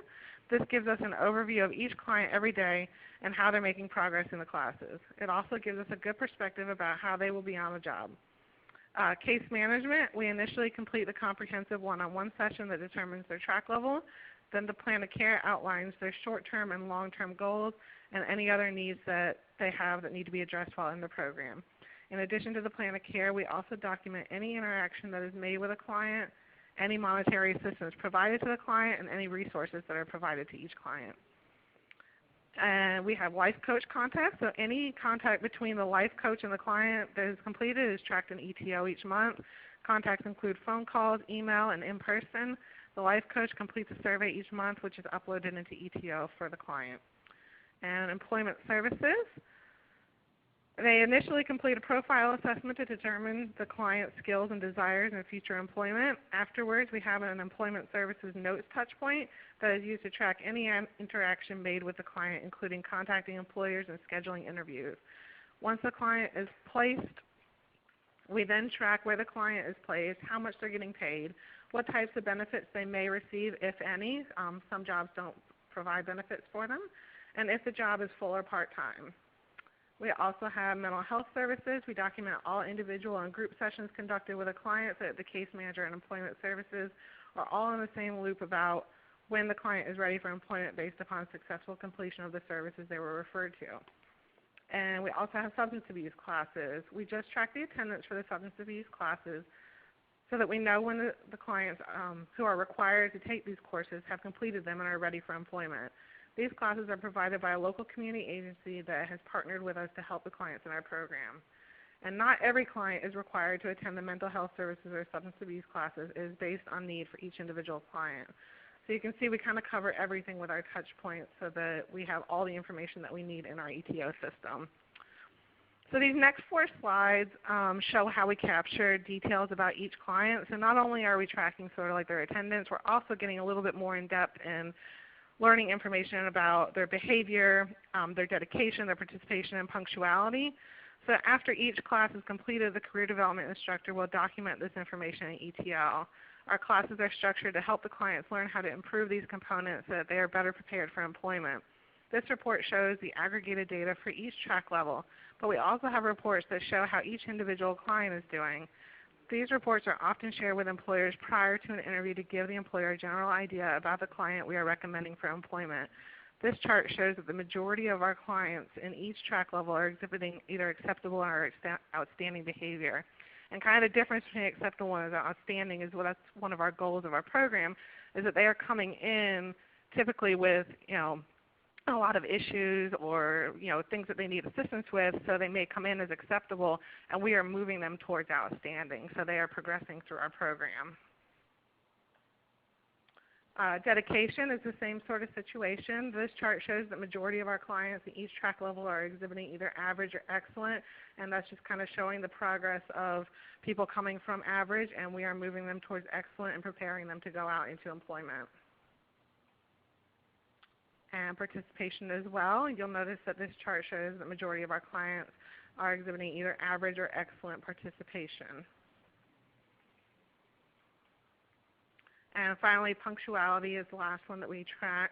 This gives us an overview of each client every day and how they're making progress in the classes. It also gives us a good perspective about how they will be on the job. Case management, we initially complete the comprehensive one-on-one session that determines their track level. Then the plan of care outlines their short-term and long-term goals and any other needs that they have that need to be addressed while in the program. In addition to the plan of care, we also document any interaction that is made with a client, any monetary assistance provided to the client, and any resources that are provided to each client. And we have life coach contacts, so any contact between the life coach and the client that is completed is tracked in ETO each month. Contacts include phone calls, email, and in person. The life coach completes a survey each month, which is uploaded into ETO for the client. And employment services, they initially complete a profile assessment to determine the client's skills and desires in future employment. Afterwards, we have an employment services notes touch point that is used to track any interaction made with the client, including contacting employers and scheduling interviews. Once the client is placed, we then track where the client is placed, how much they're getting paid, what types of benefits they may receive, if any. Some jobs don't provide benefits for them, and if the job is full or part-time. We also have mental health services. We document all individual and group sessions conducted with a client so that the case manager and employment services are all in the same loop about when the client is ready for employment based upon successful completion of the services they were referred to. And we also have substance abuse classes. We just track the attendance for the substance abuse classes so that we know when the clients who are required to take these courses have completed them and are ready for employment. These classes are provided by a local community agency that has partnered with us to help the clients in our program. And not every client is required to attend the mental health services or substance abuse classes. It is based on need for each individual client. So you can see we kind of cover everything with our touch points so that we have all the information that we need in our ETO system. So these next 4 slides show how we capture details about each client. So not only are we tracking sort of like their attendance, we're also getting a little bit more in depth in learning information about their behavior, their dedication, their participation, and punctuality. So after each class is completed, the career development instructor will document this information in ETL. Our classes are structured to help the clients learn how to improve these components so that they are better prepared for employment. This report shows the aggregated data for each track level, but we also have reports that show how each individual client is doing. These reports are often shared with employers prior to an interview to give the employer a general idea about the client we are recommending for employment. This chart shows that the majority of our clients in each track level are exhibiting either acceptable or outstanding behavior. And kind of the difference between acceptable and outstanding is that's one of our goals of our program, is that they are coming in typically with, a lot of issues or things that they need assistance with, so they may come in as acceptable, and we are moving them towards outstanding, so they are progressing through our program. Dedication is the same sort of situation. This chart shows the majority of our clients in each track level are exhibiting either average or excellent, and that's just kind of showing the progress of people coming from average, and we are moving them towards excellent and preparing them to go out into employment. And participation as well. You'll notice that this chart shows the majority of our clients are exhibiting either average or excellent participation. And finally, punctuality is the last one that we track.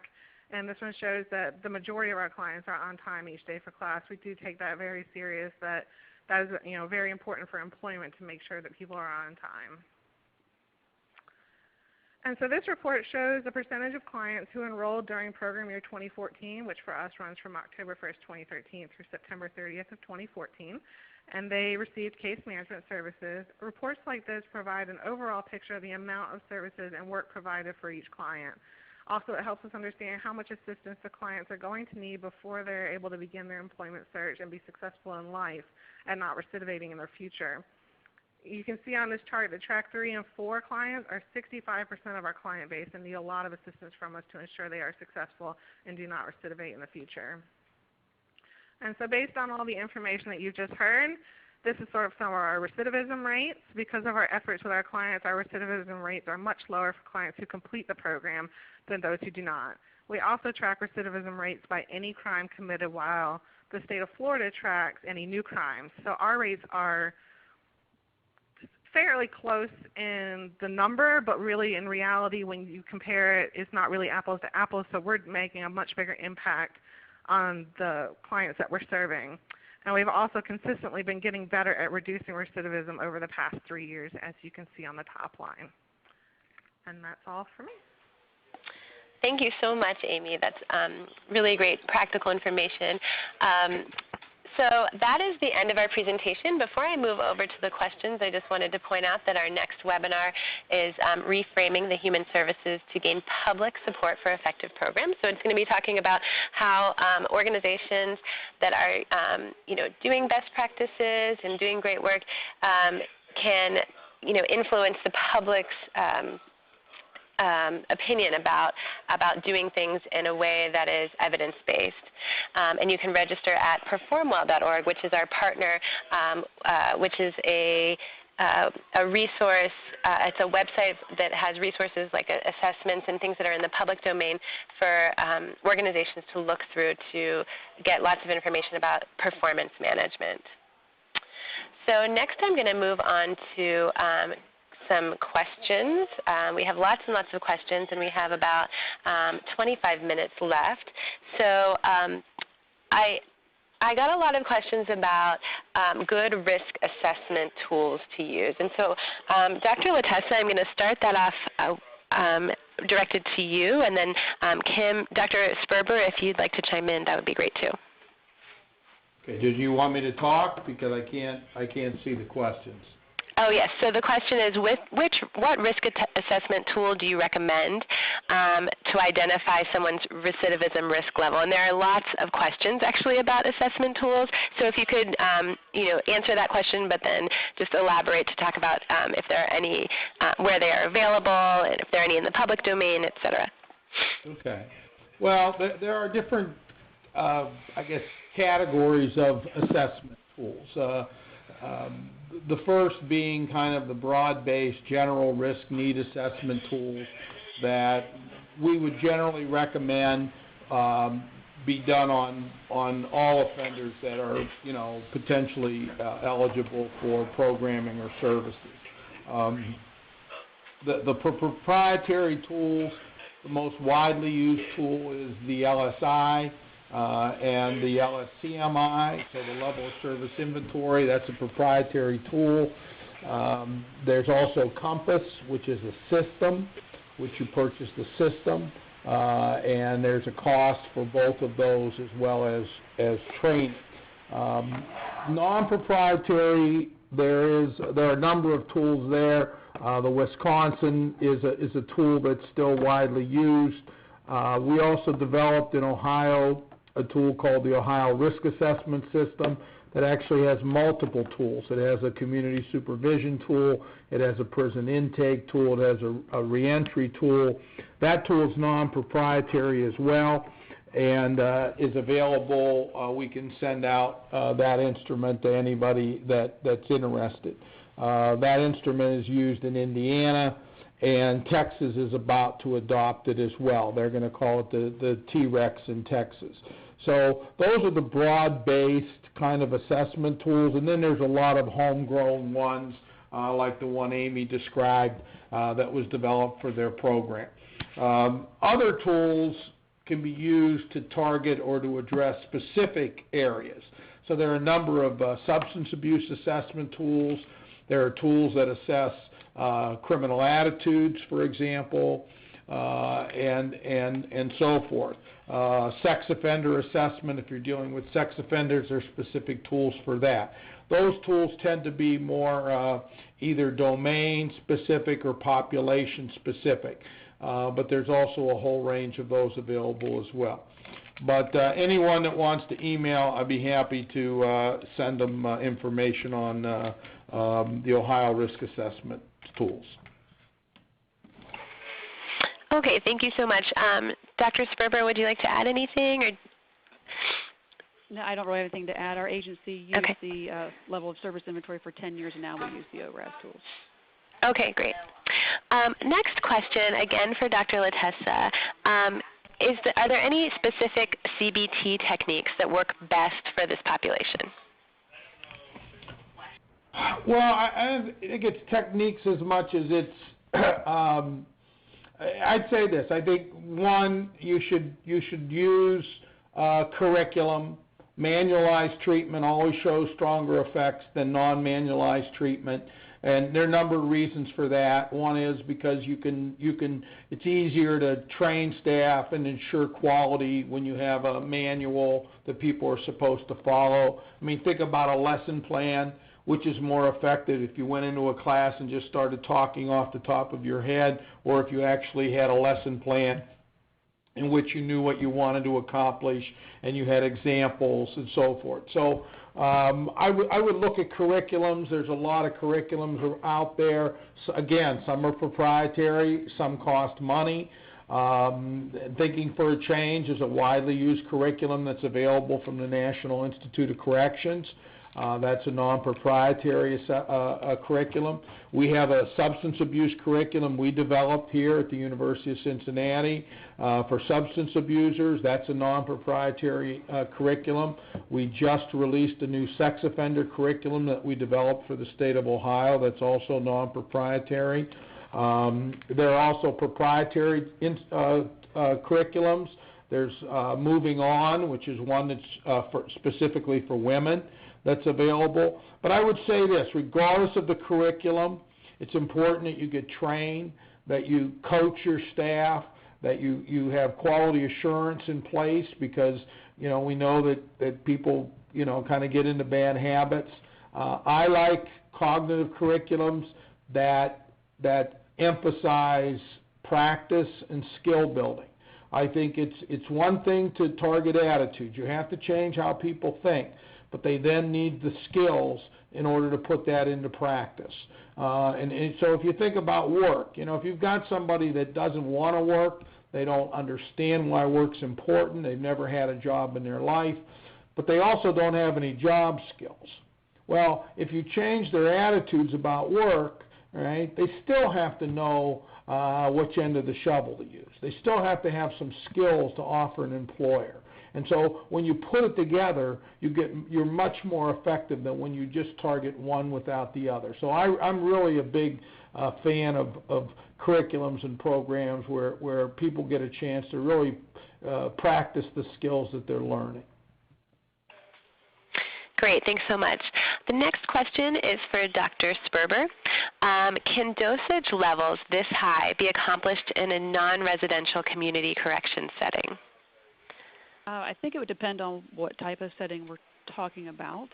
And this one shows that the majority of our clients are on time each day for class. We do take that very serious. That is very important for employment to make sure that people are on time. And so this report shows the percentage of clients who enrolled during program year 2014, which for us runs from October 1st, 2013 through September 30th of 2014, and they received case management services. Reports like this provide an overall picture of the amount of services and work provided for each client. Also, it helps us understand how much assistance the clients are going to need before they're able to begin their employment search and be successful in life and not recidivating in their future. You can see on this chart that track 3 and 4 clients are 65% of our client base and need a lot of assistance from us to ensure they are successful and do not recidivate in the future. And so based on all the information that you've just heard, this is sort of some of our recidivism rates. Because of our efforts with our clients, our recidivism rates are much lower for clients who complete the program than those who do not. We also track recidivism rates by any crime committed, while the state of Florida tracks any new crimes. So our rates are fairly close in the number, but really in reality when you compare it, it's not really apples to apples, so we're making a much bigger impact on the clients that we're serving. And we've also consistently been getting better at reducing recidivism over the past 3 years, as you can see on the top line. And that's all for me. Thank you so much, Amy. That's really great practical information. So that is the end of our presentation. Before I move over to the questions, I just wanted to point out that our next webinar is reframing the human services to gain public support for effective programs. So it's going to be talking about how organizations that are doing best practices and doing great work can influence the public's opinion about doing things in a way that is evidence-based. And you can register at performwell.org, which is our partner, which is a resource. It's a website that has resources like assessments and things that are in the public domain for organizations to look through to get lots of information about performance management. So next I'm going to move on to some questions. We have lots and lots of questions, and we have about 25 minutes left. So I got a lot of questions about good risk assessment tools to use. And so Dr. Latessa, I'm going to start that off directed to you, and then Kim, Dr. Sperber, if you'd like to chime in, that would be great too. Okay, did you want me to talk? Because I can't see the questions. Oh, yes. So the question is, what risk assessment tool do you recommend to identify someone's recidivism risk level? And there are lots of questions, actually, about assessment tools. So if you could, answer that question, but then just elaborate to talk about if there are any, where they are available, and if there are any in the public domain, et cetera. Okay. Well, there are different, categories of assessment tools. The first being kind of the broad-based general risk need assessment tools that we would generally recommend be done on all offenders that are, potentially eligible for programming or services. The proprietary tools, the most widely used tool is the LSI. and the LSCMI, so the Level of Service Inventory. That's a proprietary tool. There's also Compass, which is a system, which you purchase the system, and there's a cost for both of those as well as training. Non-proprietary, there are a number of tools there. The Wisconsin is a tool that's still widely used. We also developed in Ohio a tool called the Ohio Risk Assessment System that actually has multiple tools. It has a community supervision tool, it has a prison intake tool, it has a reentry tool. That tool is non-proprietary as well and is available. We can send out that instrument to anybody that's interested. That instrument is used in Indiana, and Texas is about to adopt it as well. They're going to call it the T-Rex in Texas. So those are the broad-based kind of assessment tools, and then there's a lot of homegrown ones like the one Amy described that was developed for their program. Other tools can be used to target or to address specific areas. So there are a number of substance abuse assessment tools. There are tools that assess criminal attitudes, for example, and so forth. Sex offender assessment, if you're dealing with sex offenders, there are specific tools for that. Those tools tend to be more either domain specific or population specific, but there's also a whole range of those available as well. But anyone that wants to email, I'd be happy to send them information on the Ohio Risk Assessment tools. Okay, thank you so much. Dr. Sperber, would you like to add anything? Or? No, I don't really have anything to add. Our agency used the level of service inventory for 10 years, and now we use the ORAS tools. Okay, great. Next question, again for Dr. Latessa. Are there any specific CBT techniques that work best for this population? Well, I think it's techniques as much as it's I'd say this. I think, one, you should use curriculum. Manualized treatment always shows stronger effects than non-manualized treatment, and there are a number of reasons for that. One is because you can it's easier to train staff and ensure quality when you have a manual that people are supposed to follow. I mean, think about a lesson plan. Which is more effective, if you went into a class and just started talking off the top of your head, or if you actually had a lesson plan in which you knew what you wanted to accomplish and you had examples and so forth. So I would look at curriculums. There's a lot of curriculums out there. So again, some are proprietary, some cost money. Thinking for a Change is a widely used curriculum that's available from the National Institute of Corrections. That's a non-proprietary curriculum. We have a substance abuse curriculum we developed here at the University of Cincinnati for substance abusers. That's a non-proprietary curriculum. We just released a new sex offender curriculum that we developed for the state of Ohio that's also non-proprietary. There are also proprietary curriculums. There's Moving On, which is one that's specifically for women. That's available. But I would say this, regardless of the curriculum, it's important that you get trained, that you coach your staff, that you have quality assurance in place, because we know that people kind of get into bad habits. I like cognitive curriculums that emphasize practice and skill building. I think it's one thing to target attitudes. You have to change how people think, but they then need the skills in order to put that into practice. And so if you think about work, if you've got somebody that doesn't want to work, they don't understand why work's important, they've never had a job in their life, but they also don't have any job skills. Well, if you change their attitudes about work, right, they still have to know which end of the shovel to use. They still have to have some skills to offer an employer. And so when you put it together, you're much more effective than when you just target one without the other. So I'm really a big fan of curriculums and programs where people get a chance to really practice the skills that they're learning. Great, thanks so much. The next question is for Dr. Sperber. Can dosage levels this high be accomplished in a non-residential community correction setting? I think it would depend on what type of setting we're talking about.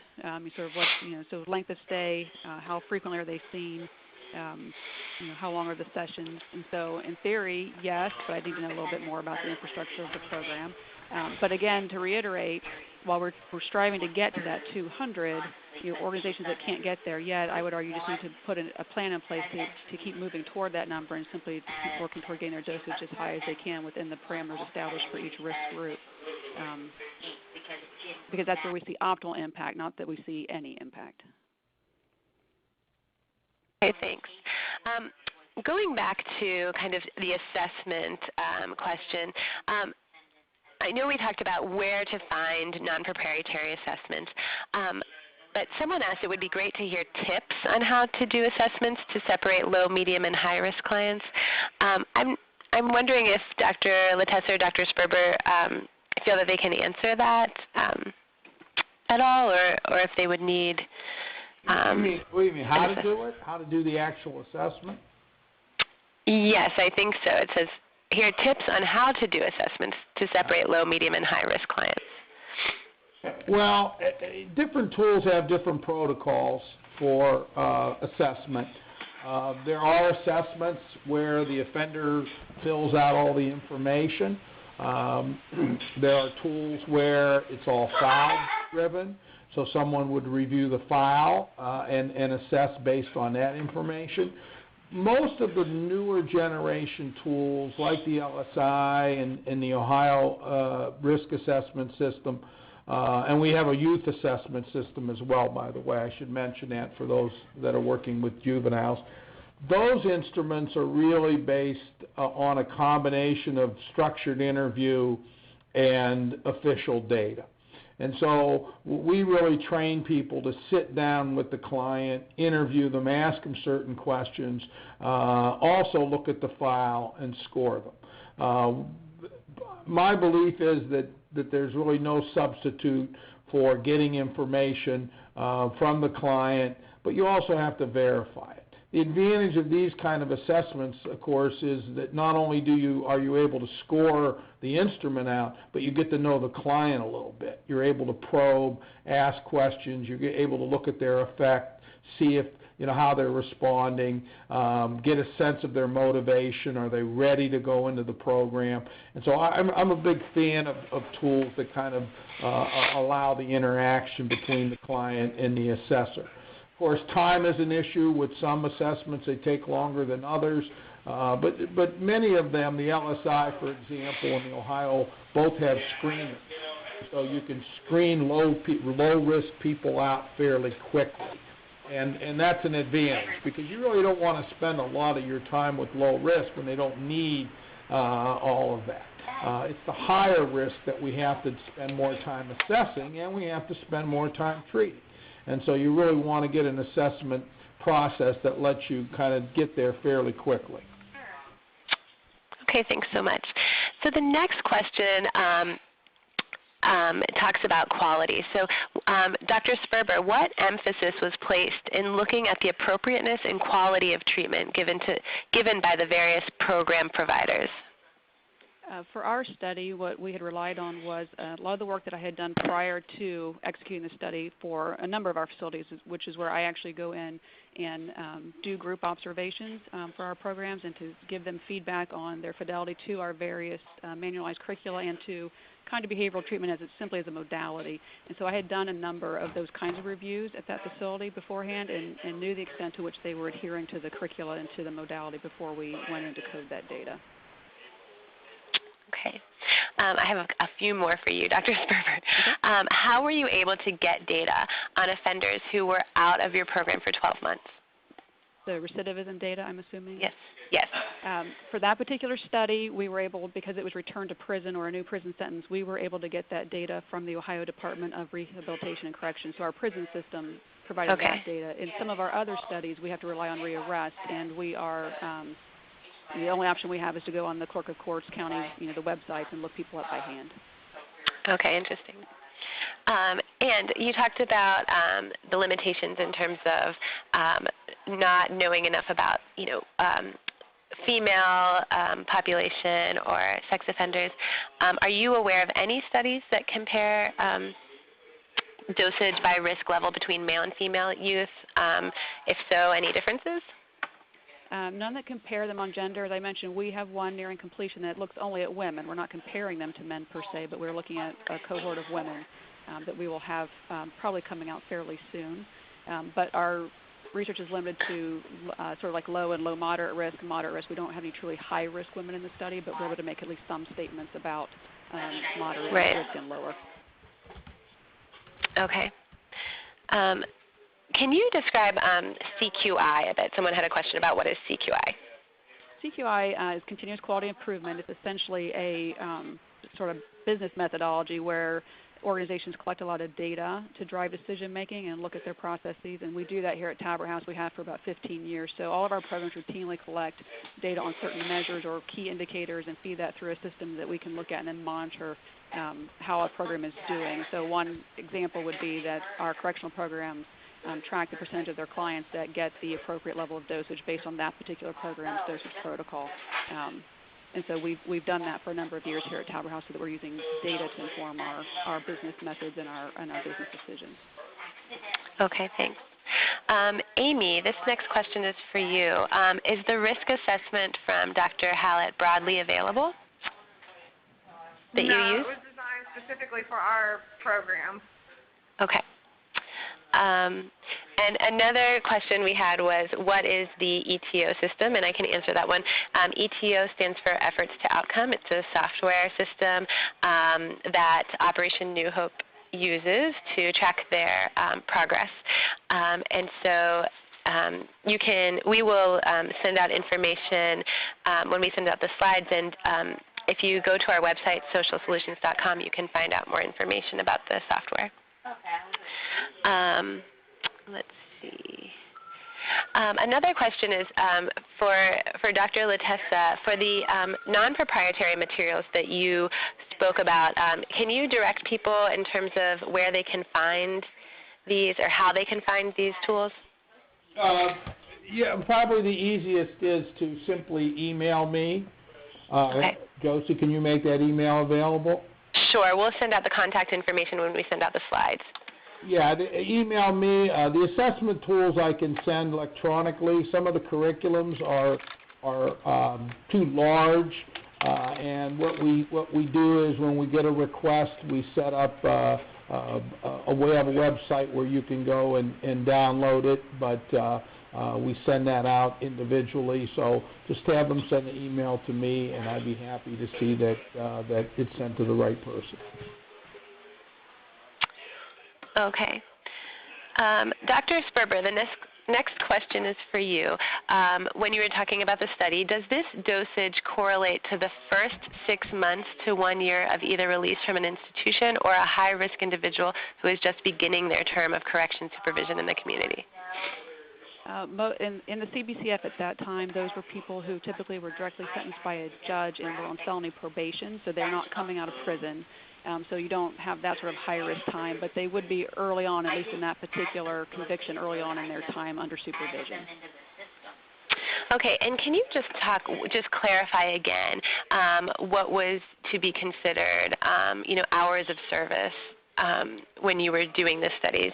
Sort of what, so length of stay, how frequently are they seen, how long are the sessions. And so in theory, yes, but I need to know a little bit more about the infrastructure of the program. But again, to reiterate, while we're striving to get to that 200, organizations that can't get there yet, I would argue just need to put a plan in place to keep moving toward that number and simply keep working toward getting their dosage as high as they can within the parameters established for each risk group. Because that's where we see optimal impact, not that we see any impact. Okay, thanks. Going back to kind of the assessment question, I know we talked about where to find non-proprietary assessments, but someone asked it would be great to hear tips on how to do assessments to separate low, medium, and high-risk clients. I'm wondering if Dr. Latessa or Dr. Sperber feel that they can answer that at all, or if they would need. What do you mean? How to do it? How to do the actual assessment? Yes, I think so. It says here tips on how to do assessments to separate low, medium, and high-risk clients. Well, different tools have different protocols for assessment. There are assessments where the offender fills out all the information. There are tools where it's all file-driven, so someone would review the file and assess based on that information. Most of the newer generation tools, like the LSI and the Ohio Risk Assessment System, and we have a youth assessment system as well, by the way. I should mention that for those that are working with juveniles. Those instruments are really based on a combination of structured interview and official data. And so we really train people to sit down with the client, interview them, ask them certain questions, also look at the file and score them. My belief is that there's really no substitute for getting information from the client, but you also have to verify it. The advantage of these kind of assessments, of course, is that not only are you able to score the instrument out, but you get to know the client a little bit. You're able to probe, ask questions. You're able to look at their effect, see if how they're responding, get a sense of their motivation. Are they ready to go into the program? And so I'm a big fan of tools that kind of allow the interaction between the client and the assessor. Of course, time is an issue with some assessments. They take longer than others. But many of them, the LSI, for example, and the Ohio, both have screeners. So you can screen low-risk people out fairly quickly. And that's an advantage because you really don't want to spend a lot of your time with low risk when they don't need all of that. It's the higher risk that we have to spend more time assessing, and we have to spend more time treating. And so you really want to get an assessment process that lets you kind of get there fairly quickly. Okay, thanks so much. So the next question talks about quality. So Dr. Sperber, what emphasis was placed in looking at the appropriateness and quality of treatment given by the various program providers? For our study, what we had relied on was a lot of the work that I had done prior to executing the study for a number of our facilities, which is where I actually go in and do group observations for our programs and to give them feedback on their fidelity to our various manualized curricula and to kind of behavioral treatment simply as a modality. And so I had done a number of those kinds of reviews at that facility beforehand and knew the extent to which they were adhering to the curricula and to the modality before we went in to code that data. Okay. I have a few more for you, Dr. Sperber. Okay. How were you able to get data on offenders who were out of your program for 12 months? The recidivism data, I'm assuming? Yes. Yes. For that particular study, we were able, because it was return to prison or a new prison sentence, we were able to get that data from the Ohio Department of Rehabilitation and Correction. So our prison system provided that data. In some of our other studies, we have to rely on rearrest, and we are The only option we have is to go on the Clerk of Courts County, the websites, and look people up by hand. Okay, interesting. And you talked about the limitations in terms of not knowing enough about, female population or sex offenders. Are you aware of any studies that compare dosage by risk level between male and female youth? If so, any differences? None that compare them on gender. As I mentioned, we have one nearing completion that looks only at women. We're not comparing them to men per se, but we're looking at a cohort of women that we will have probably coming out fairly soon. But our research is limited to sort of like low and low moderate risk. Moderate risk, we don't have any truly high risk women in the study, but we're able to make at least some statements about moderate risk and lower. Okay. Can you describe CQI a bit? Someone had a question about what is CQI. CQI is continuous quality improvement. It's essentially a sort of business methodology where organizations collect a lot of data to drive decision making and look at their processes, and we do that here at Talbert House. We have for about 15 years. So all of our programs routinely collect data on certain measures or key indicators and feed that through a system that we can look at and then monitor how a program is doing. So one example would be that our correctional programs track the percentage of their clients that get the appropriate level of dosage based on that particular program's dosage protocol. And so we've done that for a number of years here at Talbert House so that we're using data to inform our business methods and our business decisions. Okay, thanks. Amy, this next question is for you. Is the risk assessment from Dr. Hallett broadly available that you use? No, it was designed specifically for our program. Okay. And another question we had was, what is the ETO system? And I can answer that one. ETO stands for Efforts to Outcome. It's a software system that Operation New Hope uses to track their progress. And so we will send out information when we send out the slides. And if you go to our website, socialsolutions.com, you can find out more information about the software. Let's see. Another question is for Dr. Latessa, for the non-proprietary materials that you spoke about, can you direct people in terms of where they can find these or how they can find these tools? Yeah, probably the easiest is to simply email me. Okay. Josie, can you make that email available? Sure. We'll send out the contact information when we send out the slides. Yeah, email me. The assessment tools I can send electronically. Some of the curriculums are too large, and what we do is when we get a request, we set up we have a website where you can go and download it, but we send that out individually. So just have them send an email to me, and I'd be happy to see that it's sent to the right person. Okay. Dr. Sperber, the next question is for you. When you were talking about the study, does this dosage correlate to the first 6 months to 1 year of either release from an institution or a high-risk individual who is just beginning their term of correction supervision in the community? In the CBCF at that time, those were people who typically were directly sentenced by a judge and were on felony probation, so they're not coming out of prison. So you don't have that sort of high-risk time, but they would be early on, at least in that particular conviction, early on in their time under supervision. Okay, and can you just clarify again what was to be considered, hours of service when you were doing the studies?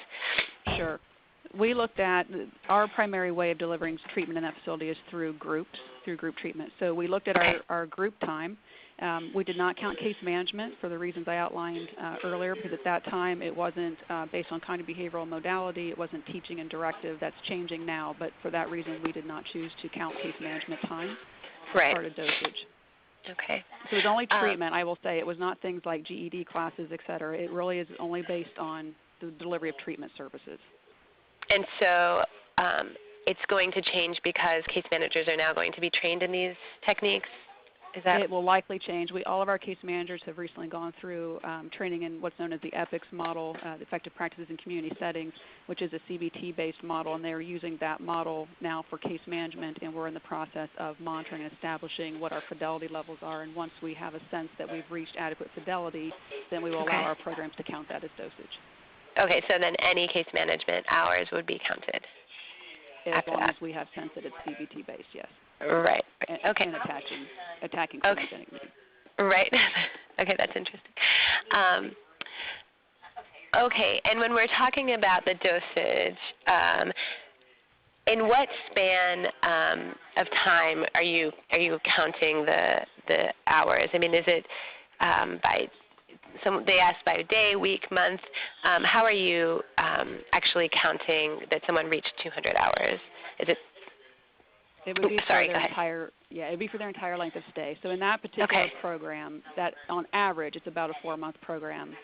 Sure. We looked at our primary way of delivering treatment in that facility is through group treatment. So we looked at our group time. We did not count case management for the reasons I outlined earlier, because at that time it wasn't based on kind of behavioral modality. It wasn't teaching and directive. That's changing now, but for that reason we did not choose to count case management time as part of dosage. Okay. So it was only treatment, I will say. It was not things like GED classes, et cetera. It really is only based on the delivery of treatment services. And so it's going to change because case managers are now going to be trained in these techniques? Is that? It will likely change. All of our case managers have recently gone through training in what's known as the EPICS model, the Effective Practices in Community Settings, which is a CBT-based model, and they're using that model now for case management, and we're in the process of monitoring and establishing what our fidelity levels are. And once we have a sense that we've reached adequate fidelity, then we will allow our programs to count that as dosage. Okay, so then any case management hours would be counted. As long as we have sense that it's CBT-based, yes. Right. Okay. And attacking criminogenic needs. Right. Okay, that's interesting. Okay, and when we're talking about the dosage, in what span of time are you counting the hours? I mean, is it they asked by day, week, month. How are you actually counting that someone reached 200 hours? Is it? It would be for their entire. Yeah, it would be for their entire length of stay. So in that particular program, that on average, it's about a 4-month program.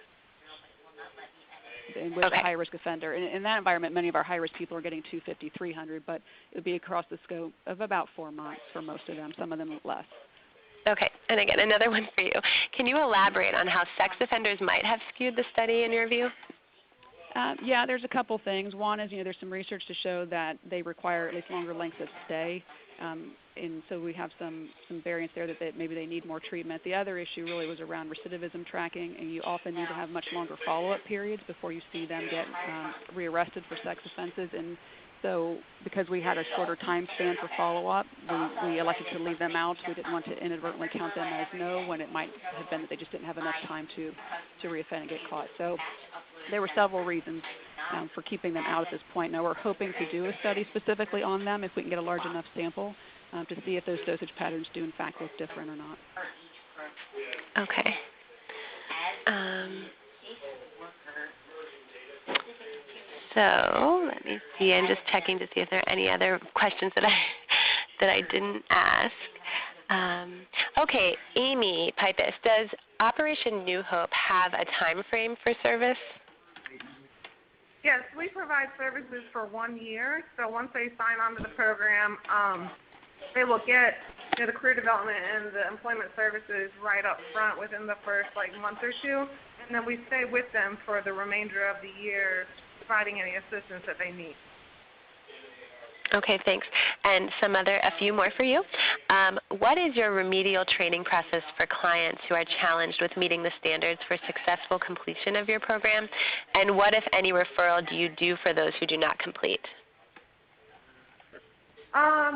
With a high-risk offender. In that environment, many of our high-risk people are getting 250, 300, but it would be across the scope of about 4 months for most of them. Some of them less. Okay, and again, another one for you. Can you elaborate on how sex offenders might have skewed the study in your view? Yeah, there's a couple things. One is, there's some research to show that they require at least longer lengths of stay, and so we have some variance there that maybe they need more treatment. The other issue really was around recidivism tracking, and you often need to have much longer follow-up periods before you see them get rearrested for sex offenses. And so because we had a shorter time span for follow-up, we elected to leave them out. We didn't want to inadvertently count them as no when it might have been that they just didn't have enough time to reoffend and get caught. So there were several reasons for keeping them out at this point. Now we're hoping to do a study specifically on them if we can get a large enough sample to see if those dosage patterns do in fact look different or not. Okay. So let me see. I'm just checking to see if there are any other questions that I didn't ask. Okay, Amy Pipus, does Operation New Hope have a time frame for service? Yes, we provide services for 1 year. So once they sign on to the program, they will get the career development and the employment services right up front within the first month or two, and then we stay with them for the remainder of the year, providing any assistance that they need. Okay, thanks. And a few more for you. What is your remedial training process for clients who are challenged with meeting the standards for successful completion of your program? And what, if any, referral do you do for those who do not complete?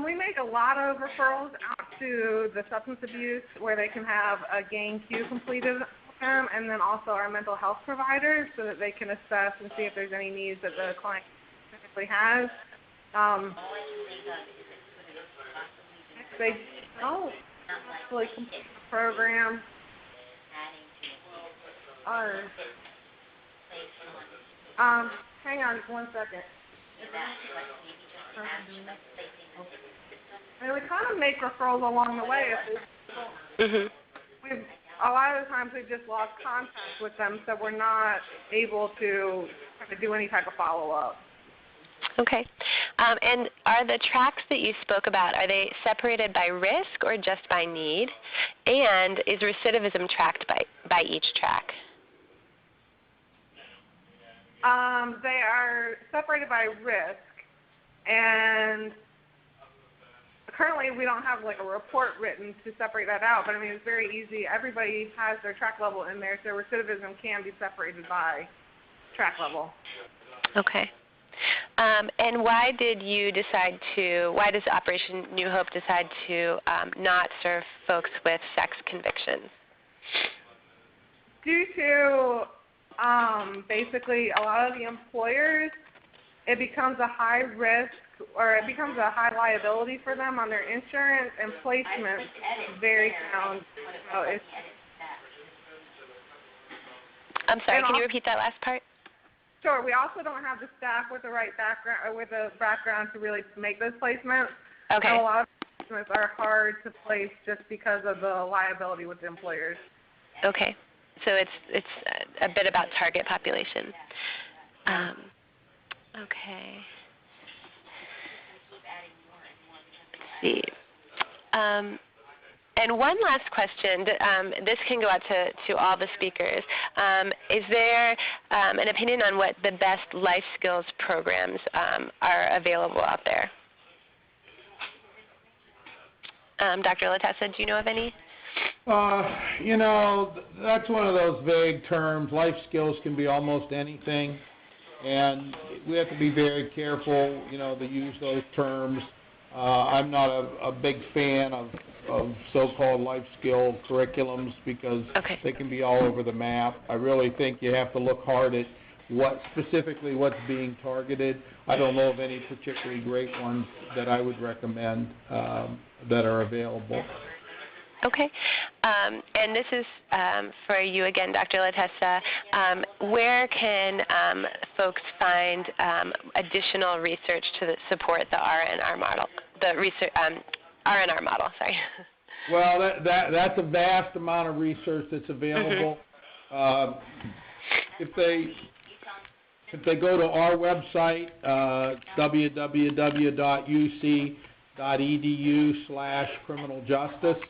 We make a lot of referrals out to the substance abuse where they can have a GAIN Q completed program, and then also our mental health providers so that they can assess and see if there's any needs that the client specifically has. If they don't actually complete the program, hang on just 1 second. We kind of make referrals along the way. A lot of the times we've just lost contact with them, so we're not able to do any type of follow-up. Okay. And are the tracks that you spoke about, are they separated by risk or just by need? And is recidivism tracked by each track? They are separated by risk, and currently we don't have a report written to separate that out, but it's very easy. Everybody has their track level in there, so recidivism can be separated by track level. Okay. And why does Operation New Hope decide to not serve folks with sex convictions? Due to basically a lot of the employers, it becomes a high risk or it becomes a high liability for them on their insurance, and placement is very challenging. So I'm sorry, can you repeat that last part? Sure. We also don't have the staff with the right background or with a background to really make those placements. Okay. And a lot of placements are hard to place just because of the liability with the employers. Okay. So it's a bit about target population. Okay. Let's see. And one last question, this can go out to all the speakers. Is there an opinion on what the best life skills programs are available out there? Dr. Latessa, do you know of any? You know, that's one of those vague terms. Life skills can be almost anything, and we have to be very careful, you know, to use those terms. I'm not a big fan of so-called life skill curriculums because they can be all over the map. I really think you have to look hard at specifically what's being targeted. I don't know of any particularly great ones that I would recommend that are available. Okay. And this is for you again, Dr. Latessa. Where can folks find additional research to support the R&R model? The research R&R model. Sorry. Well, that's a vast amount of research that's available. If they go to our website, www.uc.edu/criminal-justice,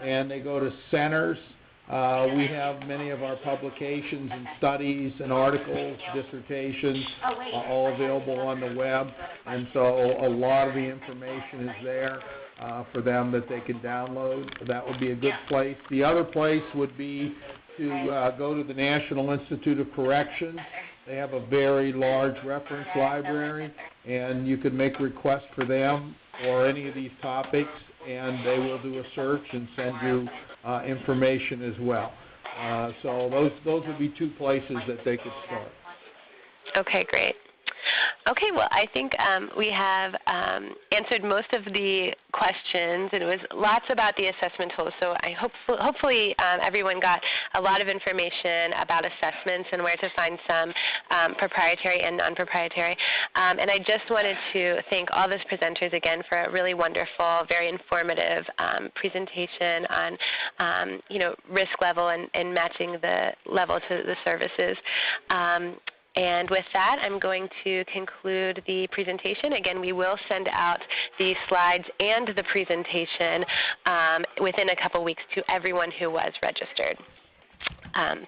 and they go to centers, we have many of our publications and studies and articles, dissertations, all available on the web, and so a lot of the information is there for them that they can download. That would be a good place. The other place would be to go to the National Institute of Corrections. They have a very large reference library, and you could make requests for them or any of these topics, and they will do a search and send you information as well. So those would be two places that they could start. Okay, great. Okay, well, I think we have answered most of the questions, and it was lots about the assessment tools. So I hopefully everyone got a lot of information about assessments and where to find some proprietary and non-proprietary. And I just wanted to thank all those presenters again for a really wonderful, very informative presentation on risk level and matching the level to the services. And with that, I'm going to conclude the presentation. Again, we will send out the slides and the presentation within a couple weeks to everyone who was registered.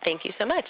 Thank you so much.